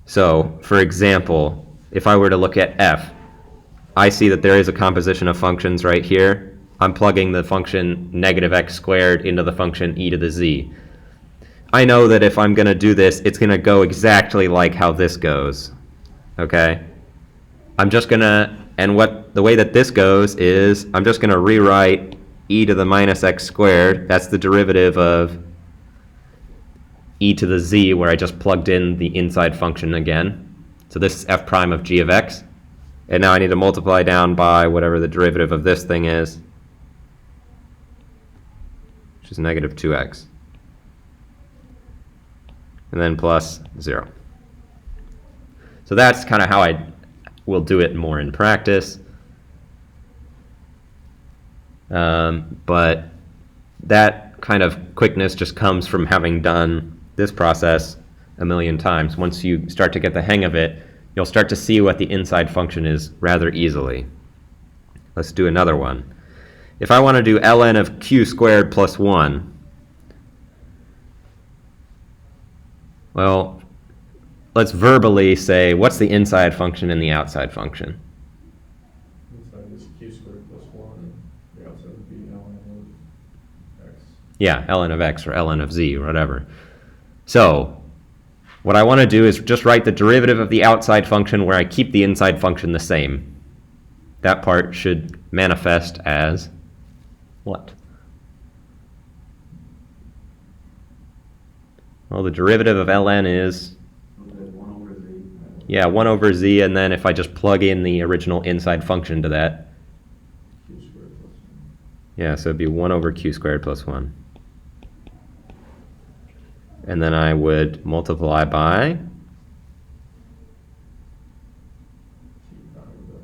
So, for example, if I were to look at f, I see that there is a composition of functions right here. I'm plugging the function negative x squared into the function e to the z. I know that if I'm going to do this, it's going to go exactly like how this goes. Okay? I'm just going to, and the way that this goes is, I'm just going to rewrite e to the minus x squared. That's the derivative of e to the z, where I just plugged in the inside function again. So this is f prime of g of x. And now I need to multiply down by whatever the derivative of this thing is. which is negative 2x. And then plus 0. So that's kind of how I will do it more in practice. But that kind of quickness just comes from having done this process a million times. Once you start to get the hang of it, you'll start to see what the inside function is rather easily. Let's do another one. If I want to do ln of q squared plus 1, well, let's verbally say, what's the inside function and the outside function? Inside is q squared plus 1, the outside would be ln of x. Yeah, ln of x or ln of z or whatever. So what I want to do is just write the derivative of the outside function where I keep the inside function the same. That part should manifest as what? Well, the derivative of ln is, 1 over z. yeah, 1 over z, and then if I just plug in the original inside function to that, Q squared plus 1. yeah, so it'd be 1 over q squared plus 1. And then I would multiply by, T prime of x,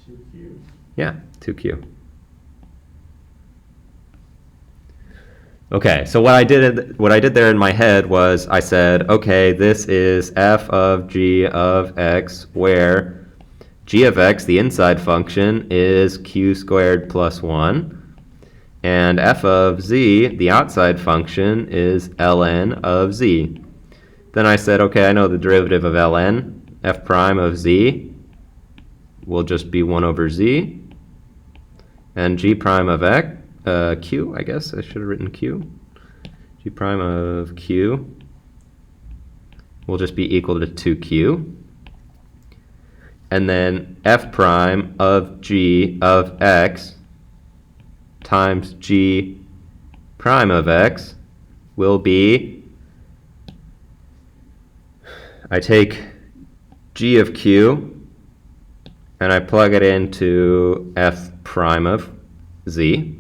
which would be 2q. yeah, 2q. Okay, so what I did there in my head was I said, okay, this is f of g of x, where g of x, the inside function, is q squared plus 1, and f of z, the outside function, is ln of z. Then I said, okay, I know the derivative of ln, f prime of z will just be 1 over z, and g prime of x, q, I guess I should have written q. G prime of q will just be equal to 2q. And then f prime of g of x times g prime of x will be, I take g of q and I plug it into f prime of z,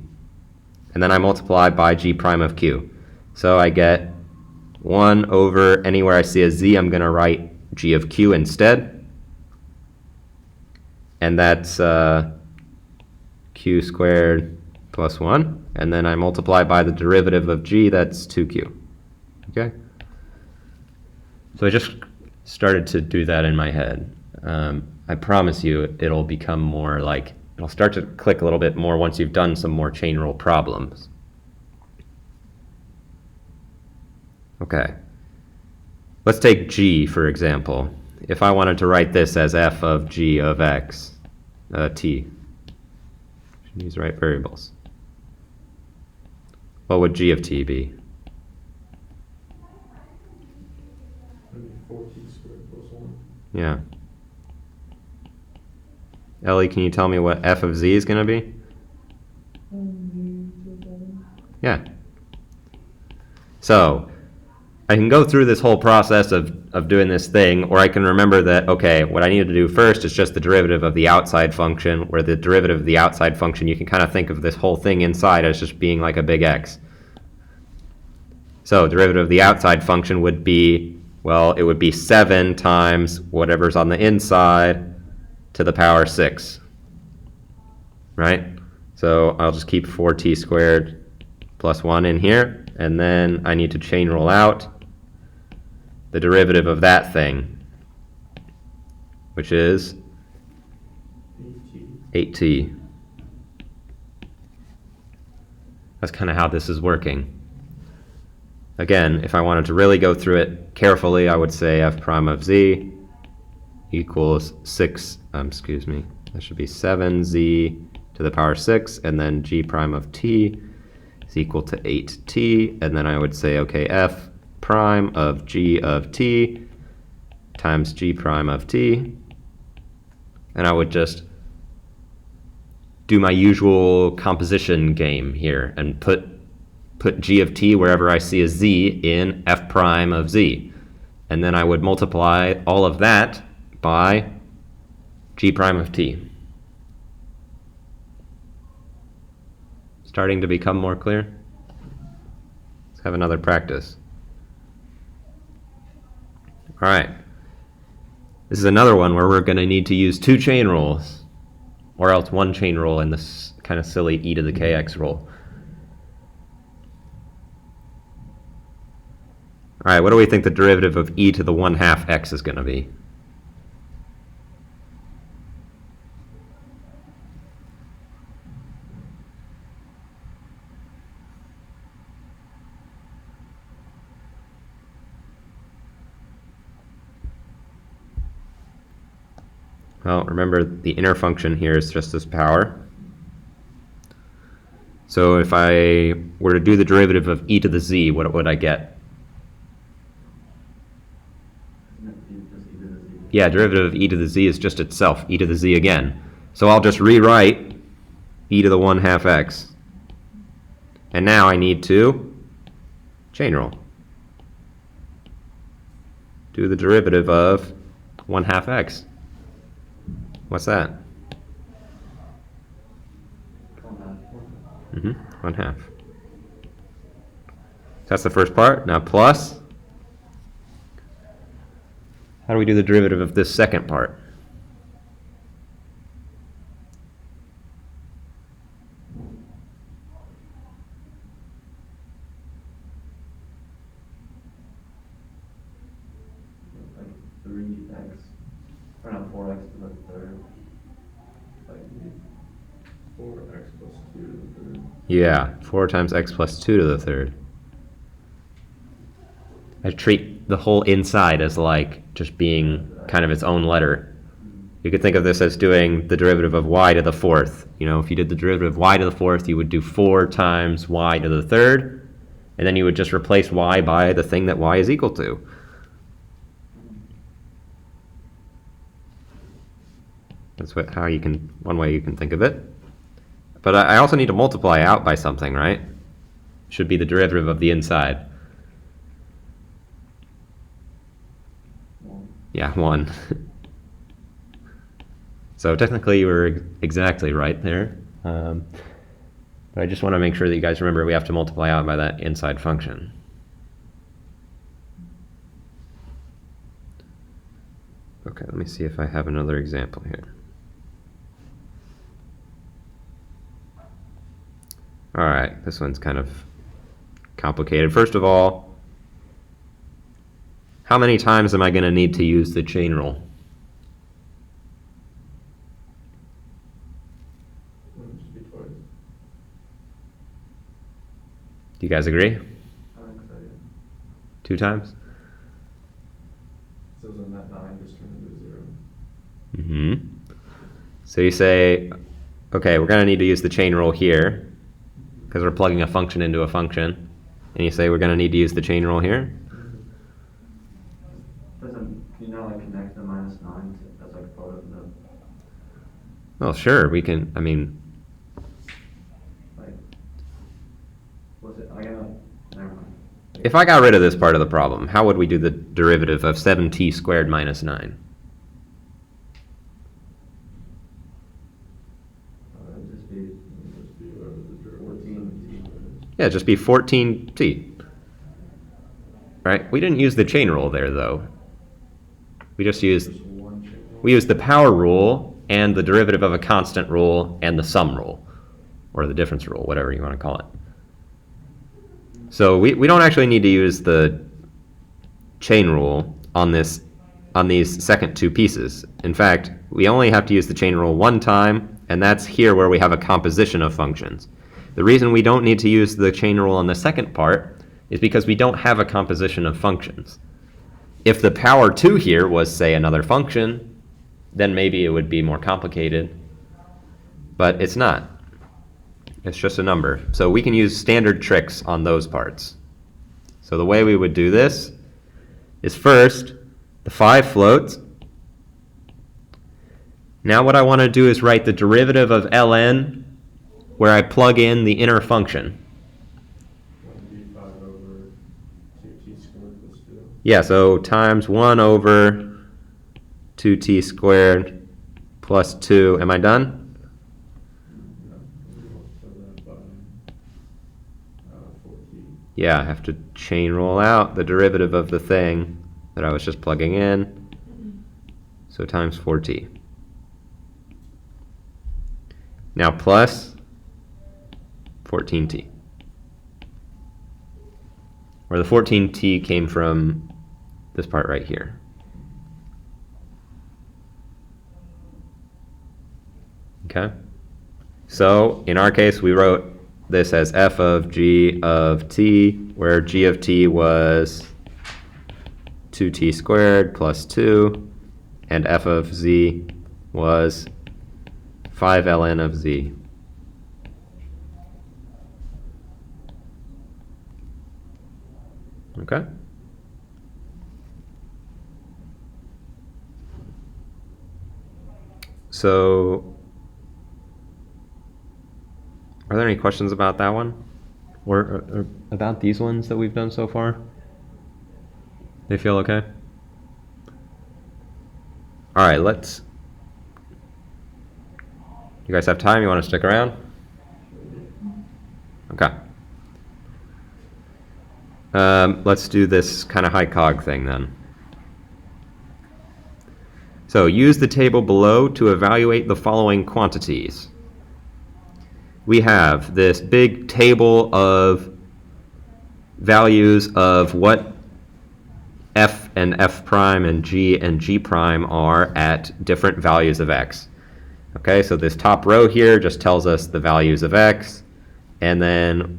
and then I multiply by g prime of q. So I get 1 over, anywhere I see a z, I'm going to write g of q instead. And that's q squared plus 1. And then I multiply by the derivative of g, that's 2q. Okay? So I just started to do that in my head. I promise you it'll become more like, it'll start to click a little bit more once you've done some more chain rule problems. Okay. Let's take g, for example. If I wanted to write this as f of g of x, t, should use right variables. What would g of t be? That'd be 4t squared plus 1. Yeah. Ellie, can you tell me what f of z is going to be? Yeah. So I can go through this whole process of doing this thing, or I can remember that, okay, what I need to do first is just the derivative of the outside function, where the derivative of the outside function, you can kind of think of this whole thing inside as just being like a big X. So derivative of the outside function would be, well, it would be 7 times whatever's on the inside to the power 6, right? So I'll just keep 4t squared plus 1 in here, and then I need to chain rule out the derivative of that thing, which is 8t. That's kind of how this is working. Again, if I wanted to really go through it carefully, I would say f prime of z equals 6, that should be 7z to the power 6, and then g prime of t is equal to 8t, and then I would say, okay, f prime of g of t times g prime of t, and I would just do my usual composition game here and put g of t wherever I see a z in f prime of z, and then I would multiply all of that by g prime of t. Starting to become more clear? Let's have another practice. All right. This is another one where we're going to need to use 2 chain rules, or else 1 chain rule in this kind of silly e to the kx rule. All right, what do we think the derivative of e to the 1/2 x is going to be? Well, remember the inner function here is just this power. So if I were to do the derivative of e to the z, what would I get? Isn't it just e to the z? Yeah, derivative of e to the z is just itself, e to the z again. So I'll just rewrite e to the 1/2 x. And now I need to chain rule. Do the derivative of 1/2 x. What's that? 1/2. 1/2. That's the first part. Now plus. How do we do the derivative of this second part? Like 3x, or not 4x to the third. Like 4x plus 2 to the third. Yeah, 4 times x plus 2 to the third. I treat the whole inside as like just being kind of its own letter. You could think of this as doing the derivative of y to the 4th. You know, if you did the derivative of y to the 4th, you would do 4 times y to the 3rd, and then you would just replace y by the thing that y is equal to. That's how you can, one way you can think of it. But I also need to multiply out by something, right? Should be the derivative of the inside. Yeah, 1. So technically you were exactly right there. But I just want to make sure that you guys remember we have to multiply out by that inside function. Okay, let me see if I have another example here. All right, this one's kind of complicated. First of all, how many times am I going to need to use the chain rule? Should be twice. Do you guys agree? I think so, yeah. 2 times? So then that 9 just turned into 0. Mm-hmm. So you say, okay, we're going to need to use the chain rule here because we're plugging a function into a function. And you say we're going to need to use the chain rule here. Can you not like connect the -9 to, as like part of the, Well, sure, we can, I mean, like, what's it, I gotta, never mind. if I got rid of this part of the problem, how would we do the derivative of 7t squared minus 9? It'd just be whatever the 14t is. Yeah, it'd just be 14t. Right? We didn't use the chain rule there, though. We just used, Just one chain rule. we used the power rule and the derivative of a constant rule and the sum rule, or the difference rule, whatever you want to call it. So we don't actually need to use the chain rule on these second 2 pieces. In fact, we only have to use the chain rule 1 time, and that's here where we have a composition of functions. The reason we don't need to use the chain rule on the second part is because we don't have a composition of functions. If the power 2 here was, say, another function, then maybe it would be more complicated, but it's not. It's just a number. So we can use standard tricks on those parts. So the way we would do this is first, the 5 floats. Now what I want to do is write the derivative of ln where I plug in the inner function. 1d5 over 2t squared plus 2. Yeah, so times 1 over 2t squared plus 2. Am I done? So that by Yeah, I have to chain rule out the derivative of the thing that I was just plugging in. So times 4t. Now plus 14t. Where the 14t came from this part right here. Okay? So in our case, we wrote this as f of g of t, where g of t was 2t squared plus 2, and f of z was 5 ln of z. Okay? So, are there any questions about that one? Or about these ones that we've done so far? They feel okay? All right, let's... You guys have time? You want to stick around? Okay. Let's do this kind of high cog thing then. So use the table below to evaluate the following quantities. We have this big table of values of what f and f prime and g prime are at different values of x. Okay, so this top row here just tells us the values of x, and then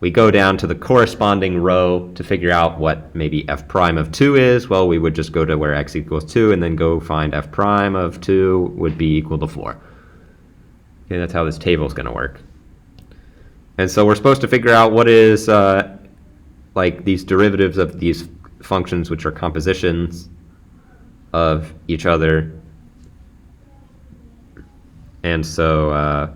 we go down to the corresponding row to figure out what maybe f prime of 2 is. Well, we would just go to where x equals 2 and then go find f prime of 2 would be equal to 4. Okay, that's how this table is going to work. And so we're supposed to figure out what is like these derivatives of these functions, which are compositions of each other. And so,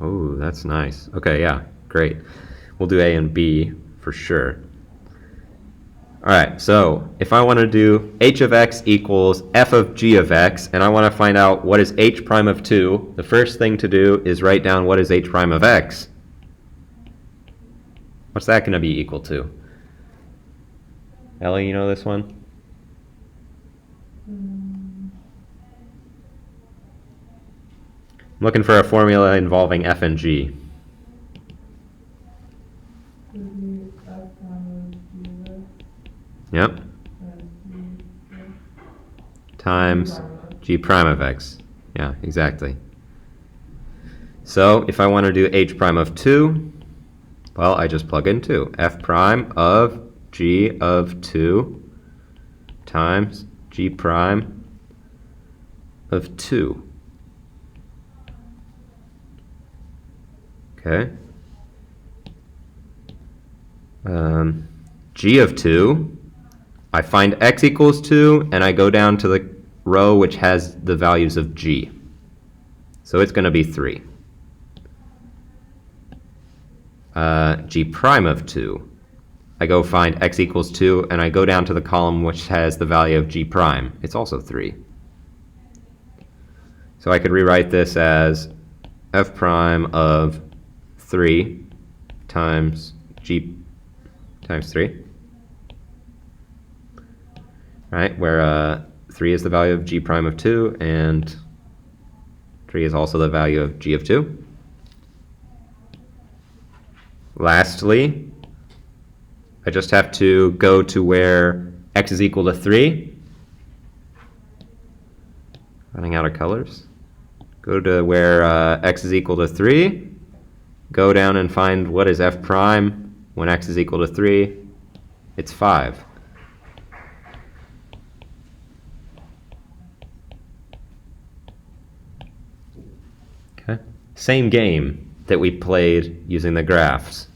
oh, that's nice. Okay, yeah, great. We'll do A and B for sure. All right, so if I want to do h of x equals f of g of x, and I want to find out what is h prime of 2, the first thing to do is write down what is h prime of x. What's that going to be equal to? Ellie, you know this one? I'm looking for a formula involving f and g. Yep. Times g prime of x. Yeah, exactly. So if I want to do h prime of 2, well, I just plug in 2. F prime of g of 2 times g prime of 2. Okay. G of 2, I find x equals 2, and I go down to the row which has the values of g. So it's going to be 3. G prime of 2, I go find x equals 2, and I go down to the column which has the value of g prime. It's also 3. So I could rewrite this as f prime of 3 times g times 3. Right, where 3 is the value of g prime of 2, and 3 is also the value of g of 2. Lastly, I just have to go to where x is equal to 3. Running out of colors. Go to where x is equal to 3. Go down and find what is f prime when x is equal to 3. It's 5. Okay. Same game that we played using the graphs.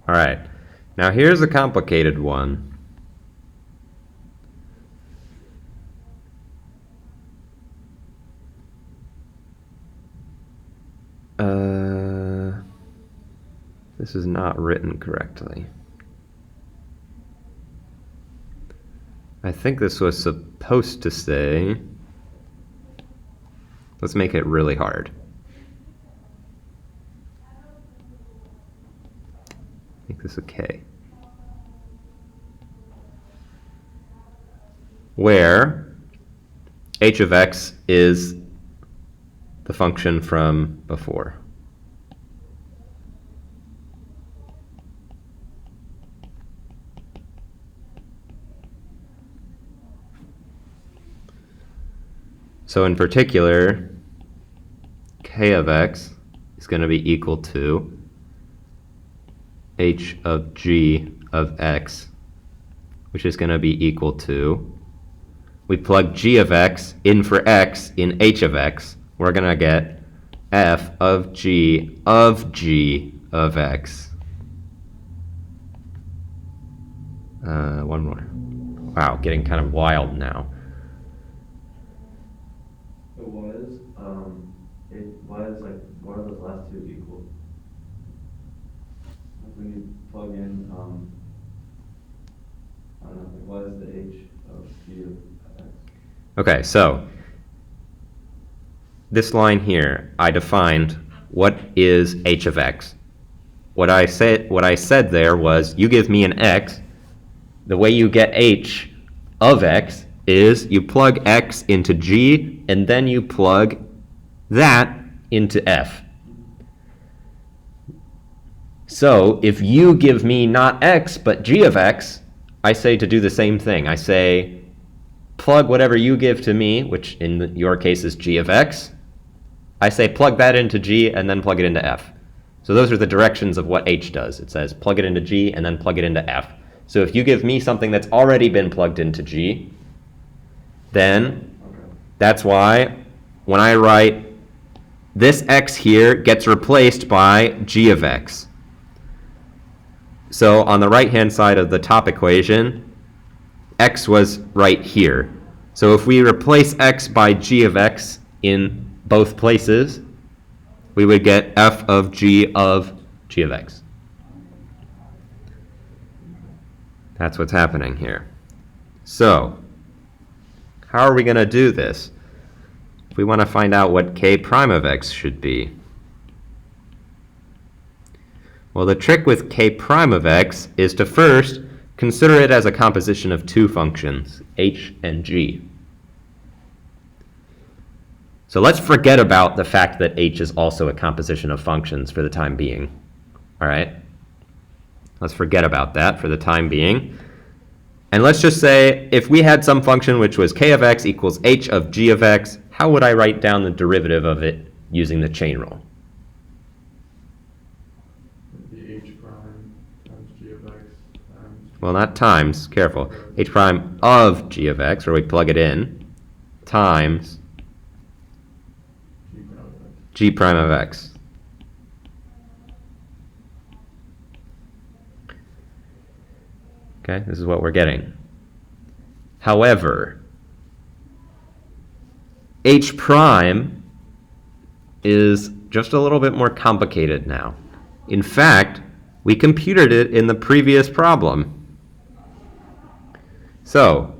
All right, now here's a complicated one. This is not written correctly. I think this was supposed to say Let's make it really hard. Make this a k. Where h of x is the function from before. So in particular, k of x is going to be equal to h of g of x, which is going to be equal to, we plug g of x in for x in h of x, we're going to get f of g of x. One more. Wow, getting kind of wild now. What are those last two equal? Like when you plug in, I don't know, like what is the h of g of x? Okay, so this line here, I defined what is h of x. What I said there was, you give me an x, the way you get h of x is you plug x into g, and then you plug that into f. So if you give me not x, but g of x, I say to do the same thing. I say, plug whatever you give to me, which in your case is g of x. I say plug that into g and then plug it into f. So those are the directions of what h does. It says plug it into g and then plug it into f. So if you give me something that's already been plugged into g, then that's why when I write this x here gets replaced by g of x. So on the right-hand side of the top equation, x was right here. So if we replace x by g of x in both places, we would get f of g of x. That's what's happening here. So how are we going to do this? If we want to find out what k prime of x should be. Well, the trick with k prime of x is to first consider it as a composition of two functions, h and g. So let's forget about the fact that h is also a composition of functions for the time being. All right? Let's forget about that for the time being. And let's just say if we had some function which was k of x equals h of g of x, how would I write down the derivative of it using the chain rule? The h prime times g of x times... Well, not times, careful. H prime of g of x, where we plug it in, times g prime of x. Okay, this is what we're getting. However, h prime is just a little bit more complicated now. In fact, we computed it in the previous problem. So,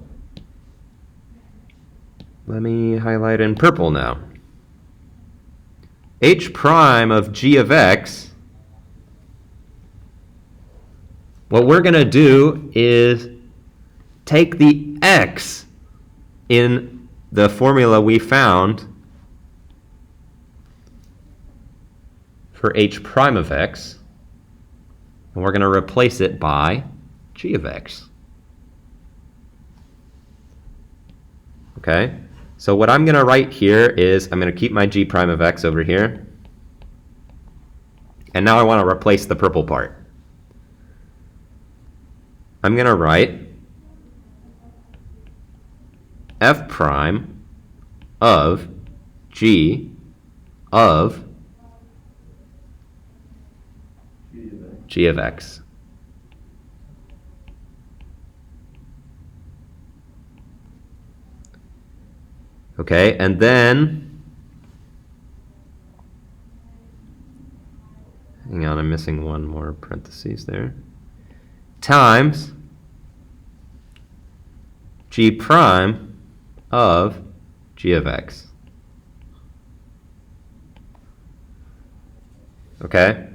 let me highlight in purple now. H prime of g of x, what we're going to do is take the x in the formula we found for h prime of x, and we're going to replace it by g of x. Okay? So what I'm going to write here is I'm going to keep my g prime of x over here. And now I want to replace the purple part. I'm going to write f prime of g of g of x. Okay, and then, hang on, I'm missing one more parentheses there, times g prime of g of x. Okay?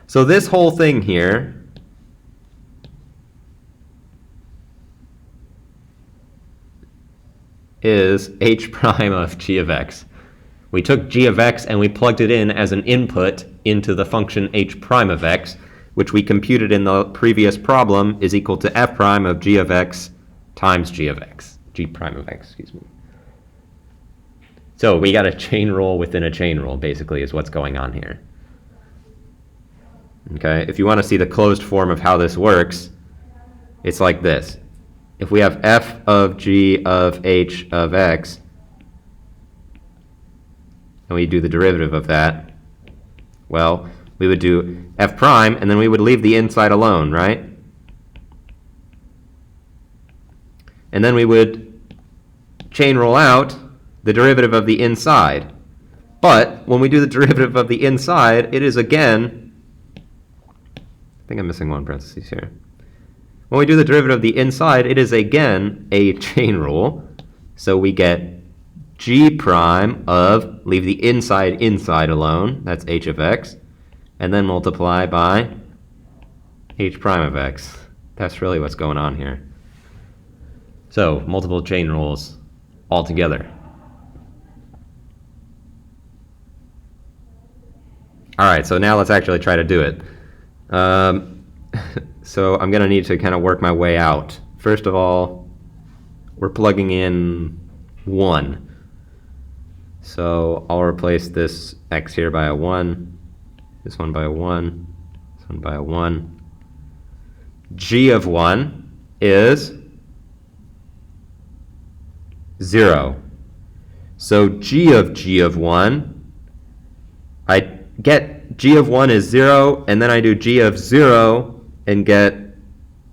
So this whole thing here is h prime of g of x. We took g of x and we plugged it in as an input into the function h prime of x, which we computed in the previous problem is equal to f prime of g of x times g of x, g prime of x, excuse me. So we got a chain rule within a chain rule, basically, is what's going on here. Okay, if you want to see the closed form of how this works, it's like this. If we have f of g of h of x, and we do the derivative of that, well, we would do f prime, and then we would leave the inside alone, right? And then we would chain rule out the derivative of the inside. But when we do the derivative of the inside, it is again, I think I'm missing one parenthesis here. When we do the derivative of the inside, it is again a chain rule. So we get g prime of, leave the inside alone, that's h of x, and then multiply by h prime of x. That's really what's going on here. So multiple chain rules all together. All right, so now let's actually try to do it. So I'm going to need to kind of work my way out. First of all, we're plugging in 1. So I'll replace this x here by a 1, this one by a 1, this one by a 1. G of 1 is 0. So g of 1, I get g of 1 is 0, and then I do g of 0 and get,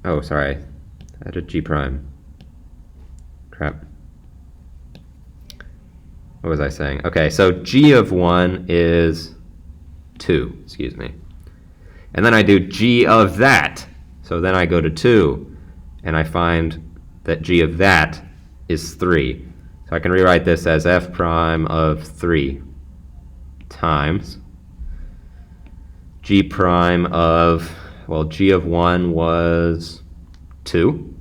oh, sorry, I did g prime. Crap. What was I saying? Okay, so g of 1 is 2, excuse me. And then I do g of that. So then I go to 2, and I find that g of that is 3. So I can rewrite this as f prime of 3 times g prime of, well, g of 1 was 2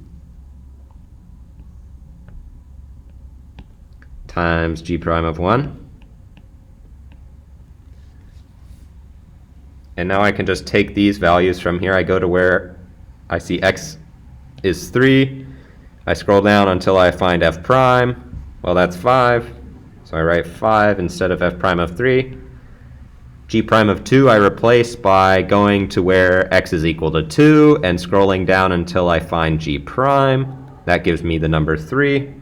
times g prime of 1. And now I can just take these values from here. I go to where I see x is 3. I scroll down until I find f prime. Well, that's 5. So I write 5 instead of f prime of 3. G prime of 2 I replace by going to where x is equal to 2 and scrolling down until I find g prime. That gives me the number 3.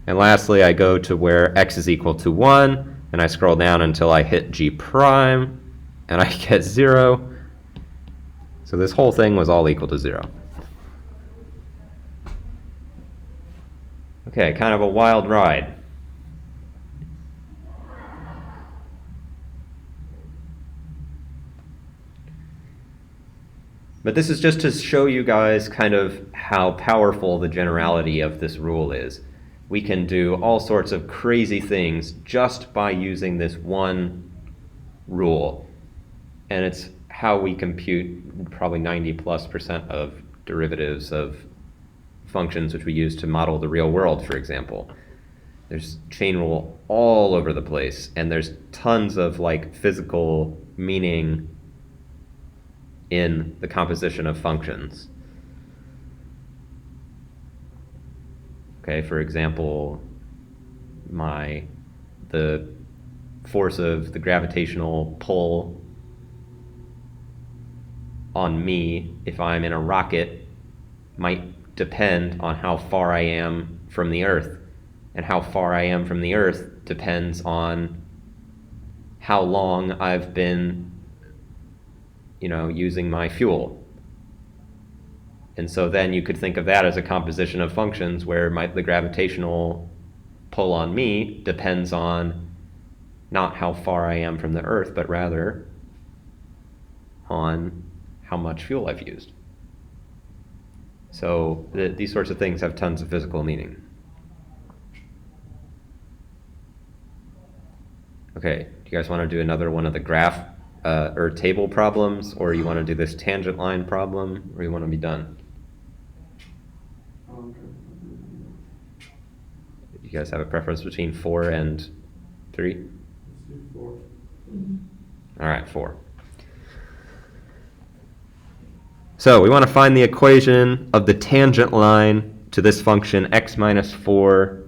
And lastly, I go to where x is equal to 1, and I scroll down until I hit g prime, and I get 0. So this whole thing was all equal to 0. Okay, kind of a wild ride. But this is just to show you guys kind of how powerful the generality of this rule is. We can do all sorts of crazy things just by using this one rule. And it's how we compute probably 90+% of derivatives of functions which we use to model the real world, for example. There's chain rule all over the place, and there's tons of like physical meaning in the composition of functions. Okay, for example, the force of the gravitational pull on me if I'm in a rocket might depend on how far I am from the Earth. And how far I am from the Earth depends on how long I've been, using my fuel. And so then you could think of that as a composition of functions where the gravitational pull on me depends on not how far I am from the Earth, but rather on how much fuel I've used. So these sorts of things have tons of physical meaning. Okay, do you guys want to do another one of the graph or table problems, or you want to do this tangent line problem, or you want to be done? You guys have a preference between 4 and 3? Let's do 4. All right, 4. So we want to find the equation of the tangent line to this function x minus 4.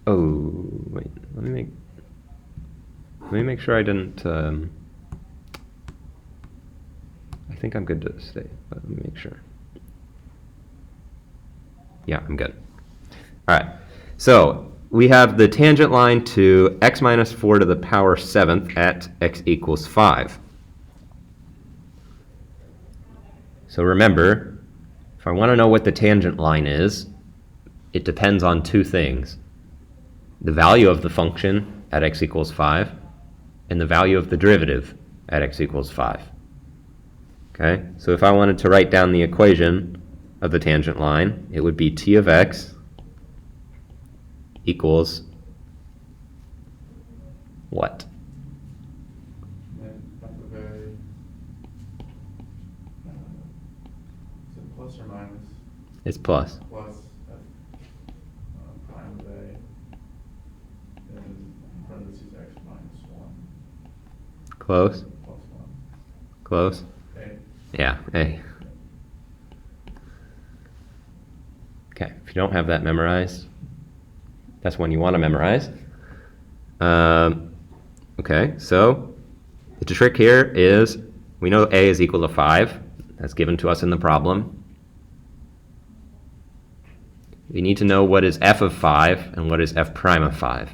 Oh, wait, let me make sure I didn't, I think I'm good to stay, but let me make sure. Yeah, I'm good. All right, so we have the tangent line to x minus 4 to the power 7th at x equals 5. So remember, if I want to know what the tangent line is, it depends on two things. The value of the function at x equals 5 and the value of the derivative at x equals 5. Okay, so if I wanted to write down the equation of the tangent line, it would be t of x equals what? Then f of a, is it plus or minus? It's plus. Plus f prime of a, and in parentheses x minus 1 Close? plus 1. Close? A. Yeah, A. Okay, if you don't have that memorized, that's one you want to memorize. Okay, so the trick here is we know A is equal to 5. That's given to us in the problem. We need to know what is f of 5 and what is f prime of 5.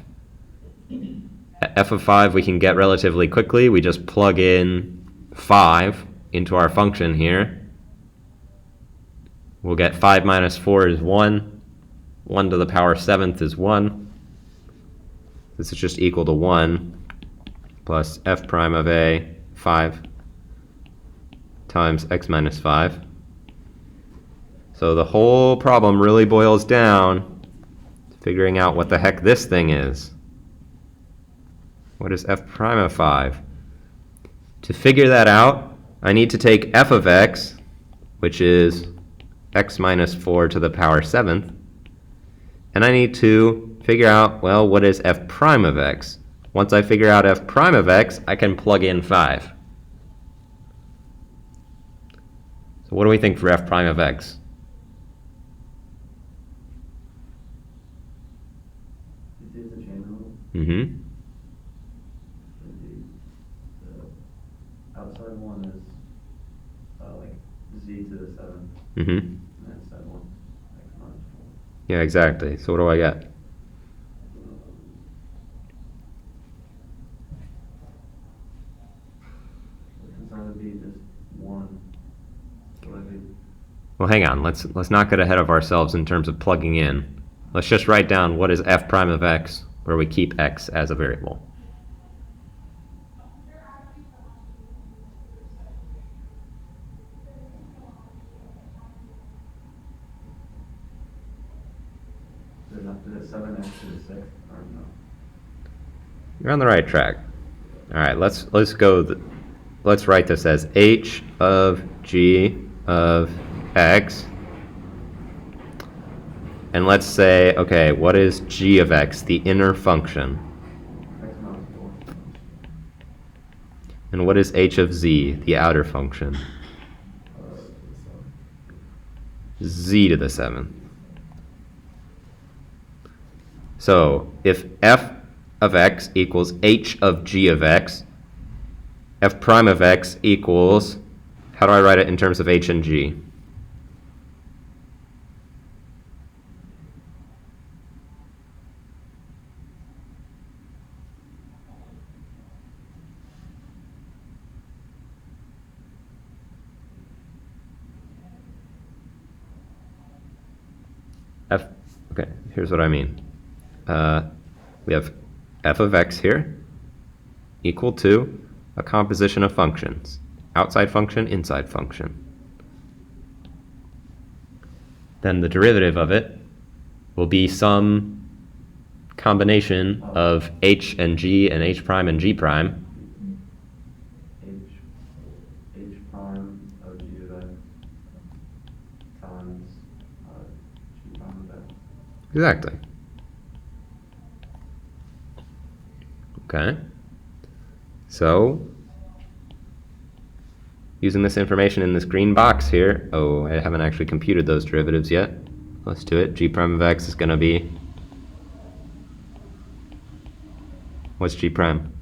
F of 5 we can get relatively quickly. We just plug in 5 into our function here. We'll get 5 minus 4 is 1. 1 to the power 7th is 1. This is just equal to 1 plus f prime of a, 5, times x minus 5. So the whole problem really boils down to figuring out what the heck this thing is. What is f prime of 5? To figure that out, I need to take f of x, which is x minus 4 to the power 7th, and I need to figure out, well, what is f prime of x? Once I figure out f prime of x, I can plug in 5. So what do we think for f prime of x? Is it the chain rule? Mm-hmm. The outside one is like z to the 7th, Mm-hmm. and then inside one x minus 4. Yeah, exactly. So what do I get? It's not gonna be just 1. So that'd be Well, hang on. Let's not get ahead of ourselves in terms of plugging in. Let's just write down what is f prime of x, where we keep x as a variable. is it 7x to the 6th or no? You're on the right track. All right, let's go. Let's write this as h of g of x. And let's say, okay, what is g of x, the inner function? X minus 4. And what is h of z, the outer function? Z to the 7th. So if f of x equals h of g of x, f prime of x equals, how do I write it in terms of h and g? Okay, here's what I mean. We have f of x here equal to a composition of functions. Outside function, inside function. Then the derivative of it will be some combination of h and g and h prime and g prime. H prime of g of x times g prime of x. Exactly. Okay. So, using this information in this green box here, oh, I haven't actually computed those derivatives yet. Let's do it. G prime of x is going to be, what's g prime?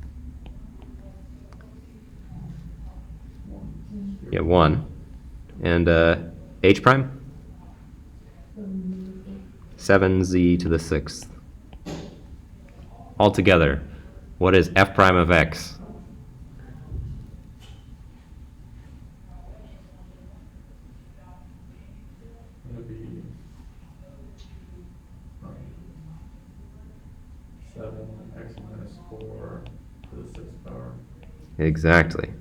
Yeah, 1. And h prime? 7z to the 6th. Altogether, what is f prime of x? It'll be 7x minus 4 to the 6th power. Exactly.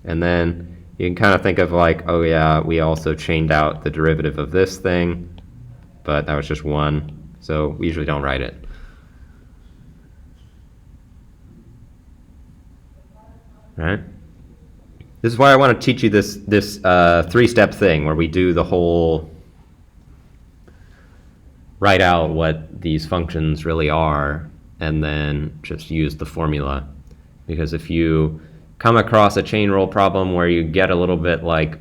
And then you can kind of think of like, oh yeah, we also chained out the derivative of this thing, but that was just 1, so we usually don't write it. Right? This is why I want to teach you this 3-step thing where we do the whole, write out what these functions really are, and then just use the formula. Because if you come across a chain rule problem where you get a little bit like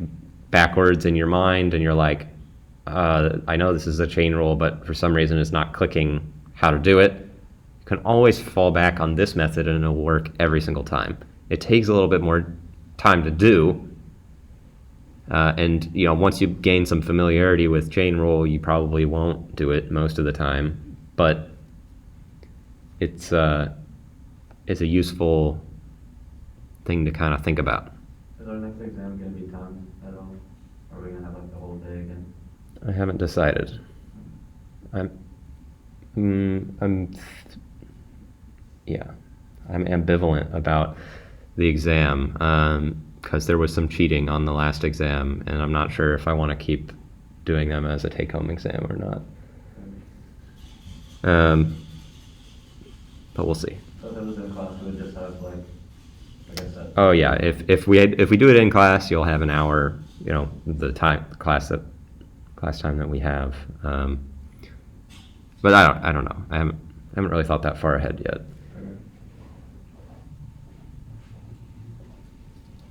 backwards in your mind and you're like, I know this is a chain rule, but for some reason it's not clicking how to do it, you can always fall back on this method and it'll work every single time. It takes a little bit more time to do, and once you gain some familiarity with chain rule, you probably won't do it most of the time, but it's a useful thing to kind of think about. Is our next exam going to be timed at all? Or are we going to have like the whole day again? I haven't decided. I'm ambivalent about the exam because there was some cheating on the last exam, and I'm not sure if I want to keep doing them as a take-home exam or not. But we'll see. So if it was in class, we would just have like I said. Oh yeah, if we do it in class, you'll have an hour. The class time that we have. But I don't know. I haven't really thought that far ahead yet.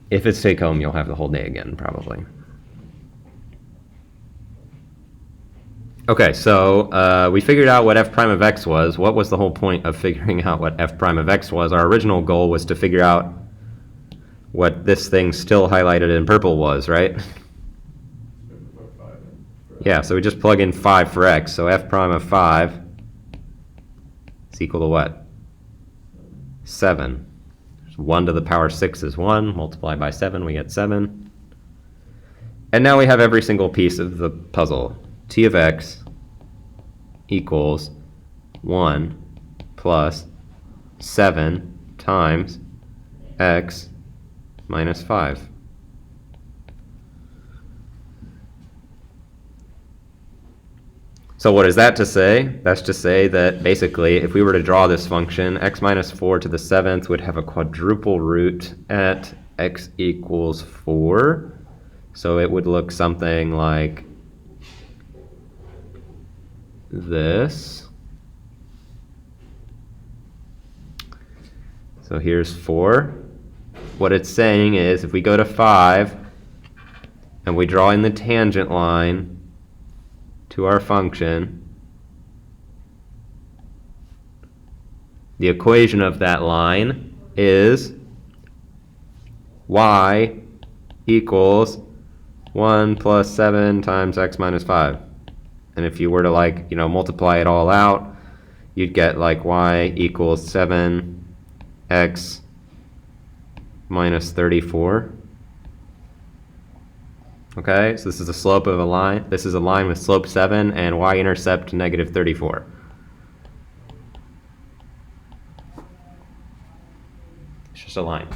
If it's take home, you'll have the whole day again, probably. Okay, so we figured out what f prime of x was. What was the whole point of figuring out what f prime of x was? Our original goal was to figure out what this thing still highlighted in purple was, right? Yeah, so we just plug in 5 for x. So f prime of 5 is equal to what? 7. 1 to the power 6 is 1. Multiply by 7, we get 7. And now we have every single piece of the puzzle. T of x equals 1 plus 7 times x minus 5. So what is that to say? That's to say that basically if we were to draw this function, x minus 4 to the 7th would have a quadruple root at x equals 4. So it would look something like this. So here's 4. What it's saying is if we go to 5 and we draw in the tangent line to our function, the equation of that line is y equals 1 plus 7 times x minus 5. And if you were to multiply it all out, you'd get like y equals 7x minus 34. Okay, so this is the slope of a line. This is a line with slope 7 and y-intercept negative 34. It's just a line.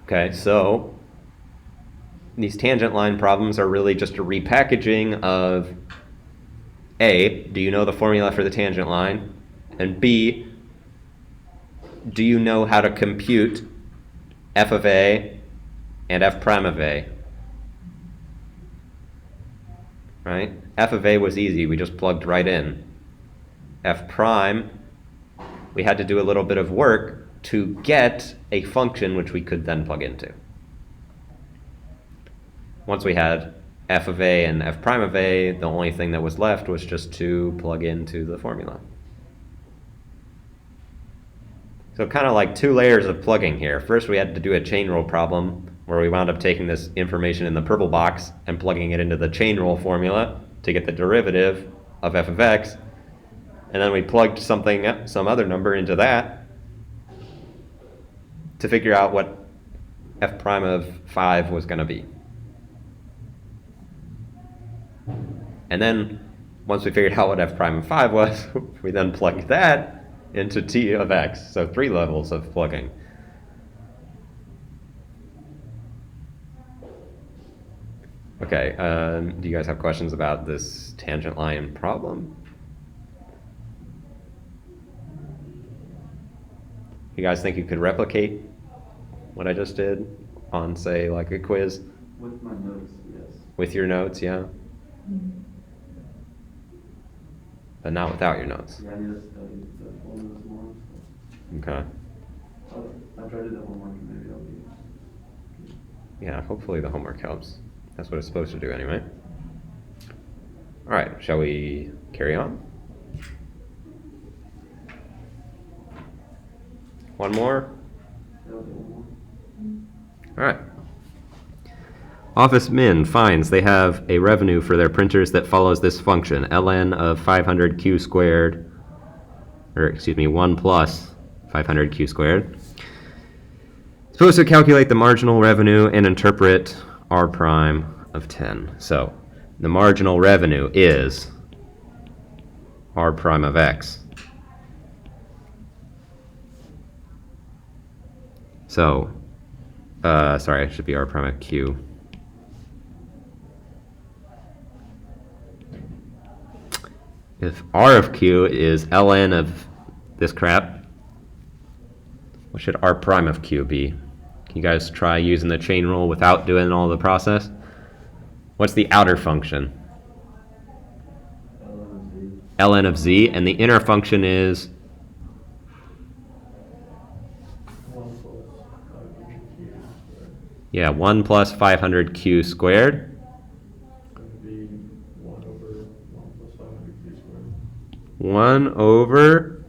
Okay, so these tangent line problems are really just a repackaging of A, do you know the formula for the tangent line? And B, do you know how to compute f of A and f prime of A? Right? F of A was easy, we just plugged right in. F prime, we had to do a little bit of work to get a function which we could then plug into. Once we had f of A and f prime of A, the only thing that was left was just to plug into the formula. So kind of like 2 layers of plugging here. First we had to do a chain rule problem where we wound up taking this information in the purple box and plugging it into the chain rule formula to get the derivative of f of x. And then we plugged some other number into that to figure out what f prime of 5 was going to be. And then once we figured out what f prime of 5 was, we then plugged that into t of x. So 3 levels of plugging. Okay, do you guys have questions about this tangent line problem? You guys think you could replicate what I just did on, say, like a quiz? With my notes, yes. With your notes, yeah? But not without your notes. Yeah, I need to study the formulas more. Okay. So I'll try to do the homework and maybe I'll be. Yeah, hopefully the homework helps. That's what it's supposed to do anyway. All right, shall we carry on? One more? I'll do one All right. Office Min finds they have a revenue for their printers that follows this function, ln of 500q squared, or excuse me, 1 plus 500q squared. Supposed to calculate the marginal revenue and interpret r prime of 10. So the marginal revenue is r prime of x. So, sorry, it should be r prime of q. If r of q is ln of this crap, what should r prime of q be? Can you guys try using the chain rule without doing all the process? What's the outer function? Ln of z, and the inner function is 1 plus 500q squared. Would be 1 over 1 plus 500q squared. 1 over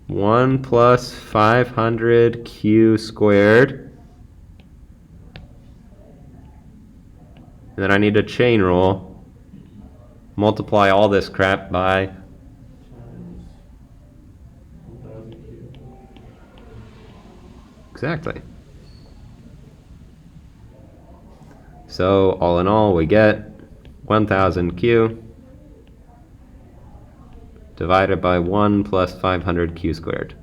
1 plus 500q squared. And then I need a chain rule. Multiply all this crap by Times 1000q. exactly. So all in all, we get 1000q divided by 1 plus 500q squared.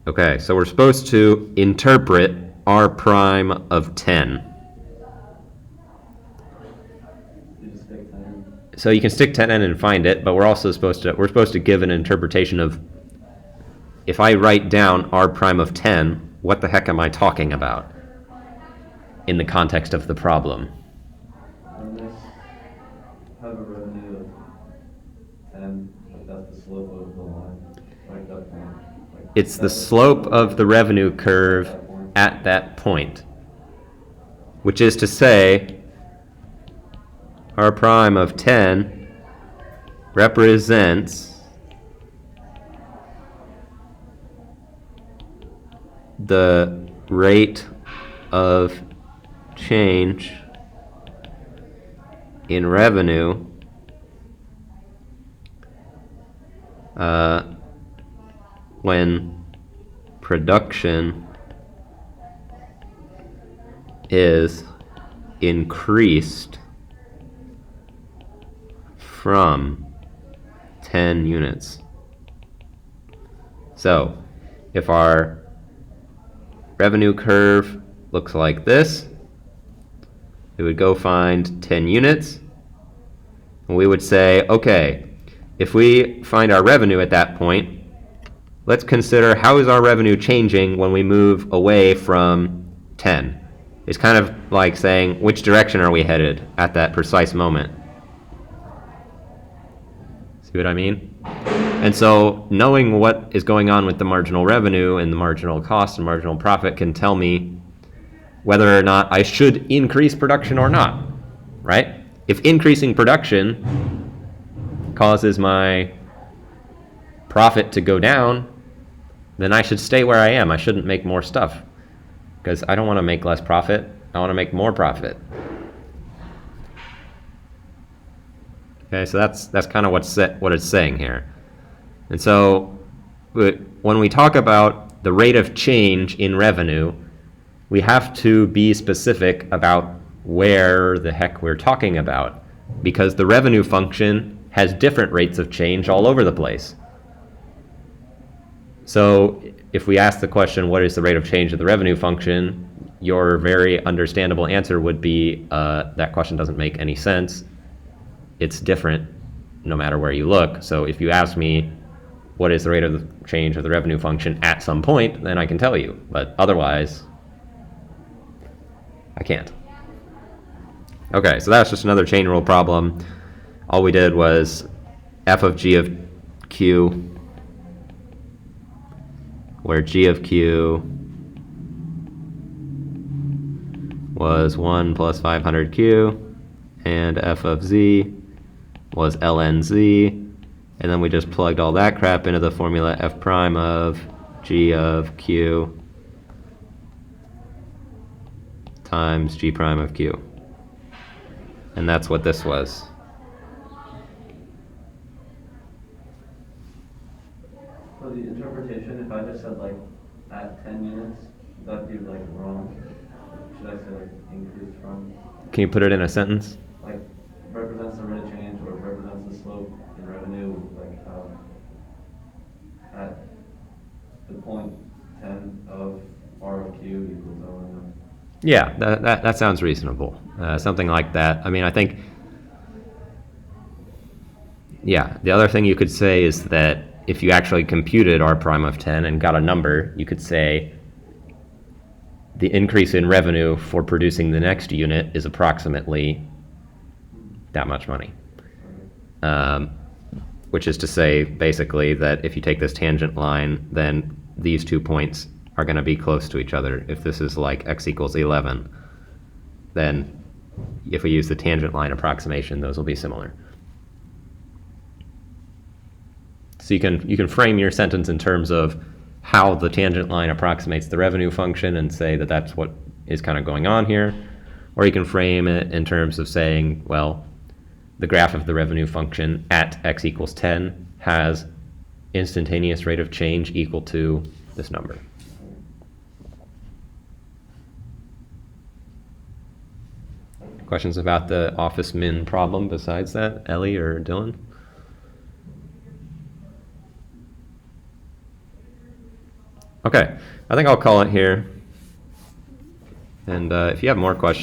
Okay, so we're supposed to interpret r prime of 10. You just take 10. So you can stick 10 in and find it, but we're supposed to give an interpretation of, if I write down r prime of 10, what the heck am I talking about in the context of the problem? And this have a revenue of 10, but that's the slope of the line. Like that point. Like It's the that's slope of the revenue curve that point. at that point, which is to say r prime of 10 represents the rate of change in revenue when production is increased from 10 units. So if our revenue curve looks like this, it would go find 10 units. And we would say, okay, if we find our revenue at that point, let's consider how is our revenue changing when we move away from 10. It's kind of like saying, which direction are we headed at that precise moment? See what I mean? And so knowing what is going on with the marginal revenue and the marginal cost and marginal profit can tell me whether or not I should increase production or not, right? If increasing production causes my profit to go down, then I should stay where I am. I shouldn't make more stuff because I don't want to make less profit. I want to make more profit. Okay, so that's kind of what it's saying here. And so when we talk about the rate of change in revenue, we have to be specific about where the heck we're talking about, because the revenue function has different rates of change all over the place. So if we ask the question, what is the rate of change of the revenue function, your very understandable answer would be, that question doesn't make any sense. It's different no matter where you look. So if you ask me, what is the rate of change of the revenue function at some point, then I can tell you. But otherwise, I can't. Okay, so that's just another chain rule problem. All we did was f of g of q, where g of q was 1 plus 500q, and f of z was ln z, and then we just plugged all that crap into the formula f prime of g of q times g prime of q. And that's what this was. So the interpretation, if I just said like at 10 units, would that be like wrong? Should I say like increased from? Can you put it in a sentence? Like represents the rate of change or represents the slope in revenue, like at the point 10 of R of Q equals ln of. Yeah, that sounds reasonable. Something like that. I mean, I think, yeah, the other thing you could say is that if you actually computed R prime of 10 and got a number, you could say the increase in revenue for producing the next unit is approximately that much money. Which is to say, basically, that if you take this tangent line, then these 2 points are going to be close to each other. If this is like x equals 11, then if we use the tangent line approximation, those will be similar. So you can frame your sentence in terms of how the tangent line approximates the revenue function and say that that's what is kind of going on here. Or you can frame it in terms of saying, well, the graph of the revenue function at x equals 10 has instantaneous rate of change equal to this number. Questions about the office min problem besides that, Ellie or Dylan? Okay, I think I'll call it here. And if you have more questions,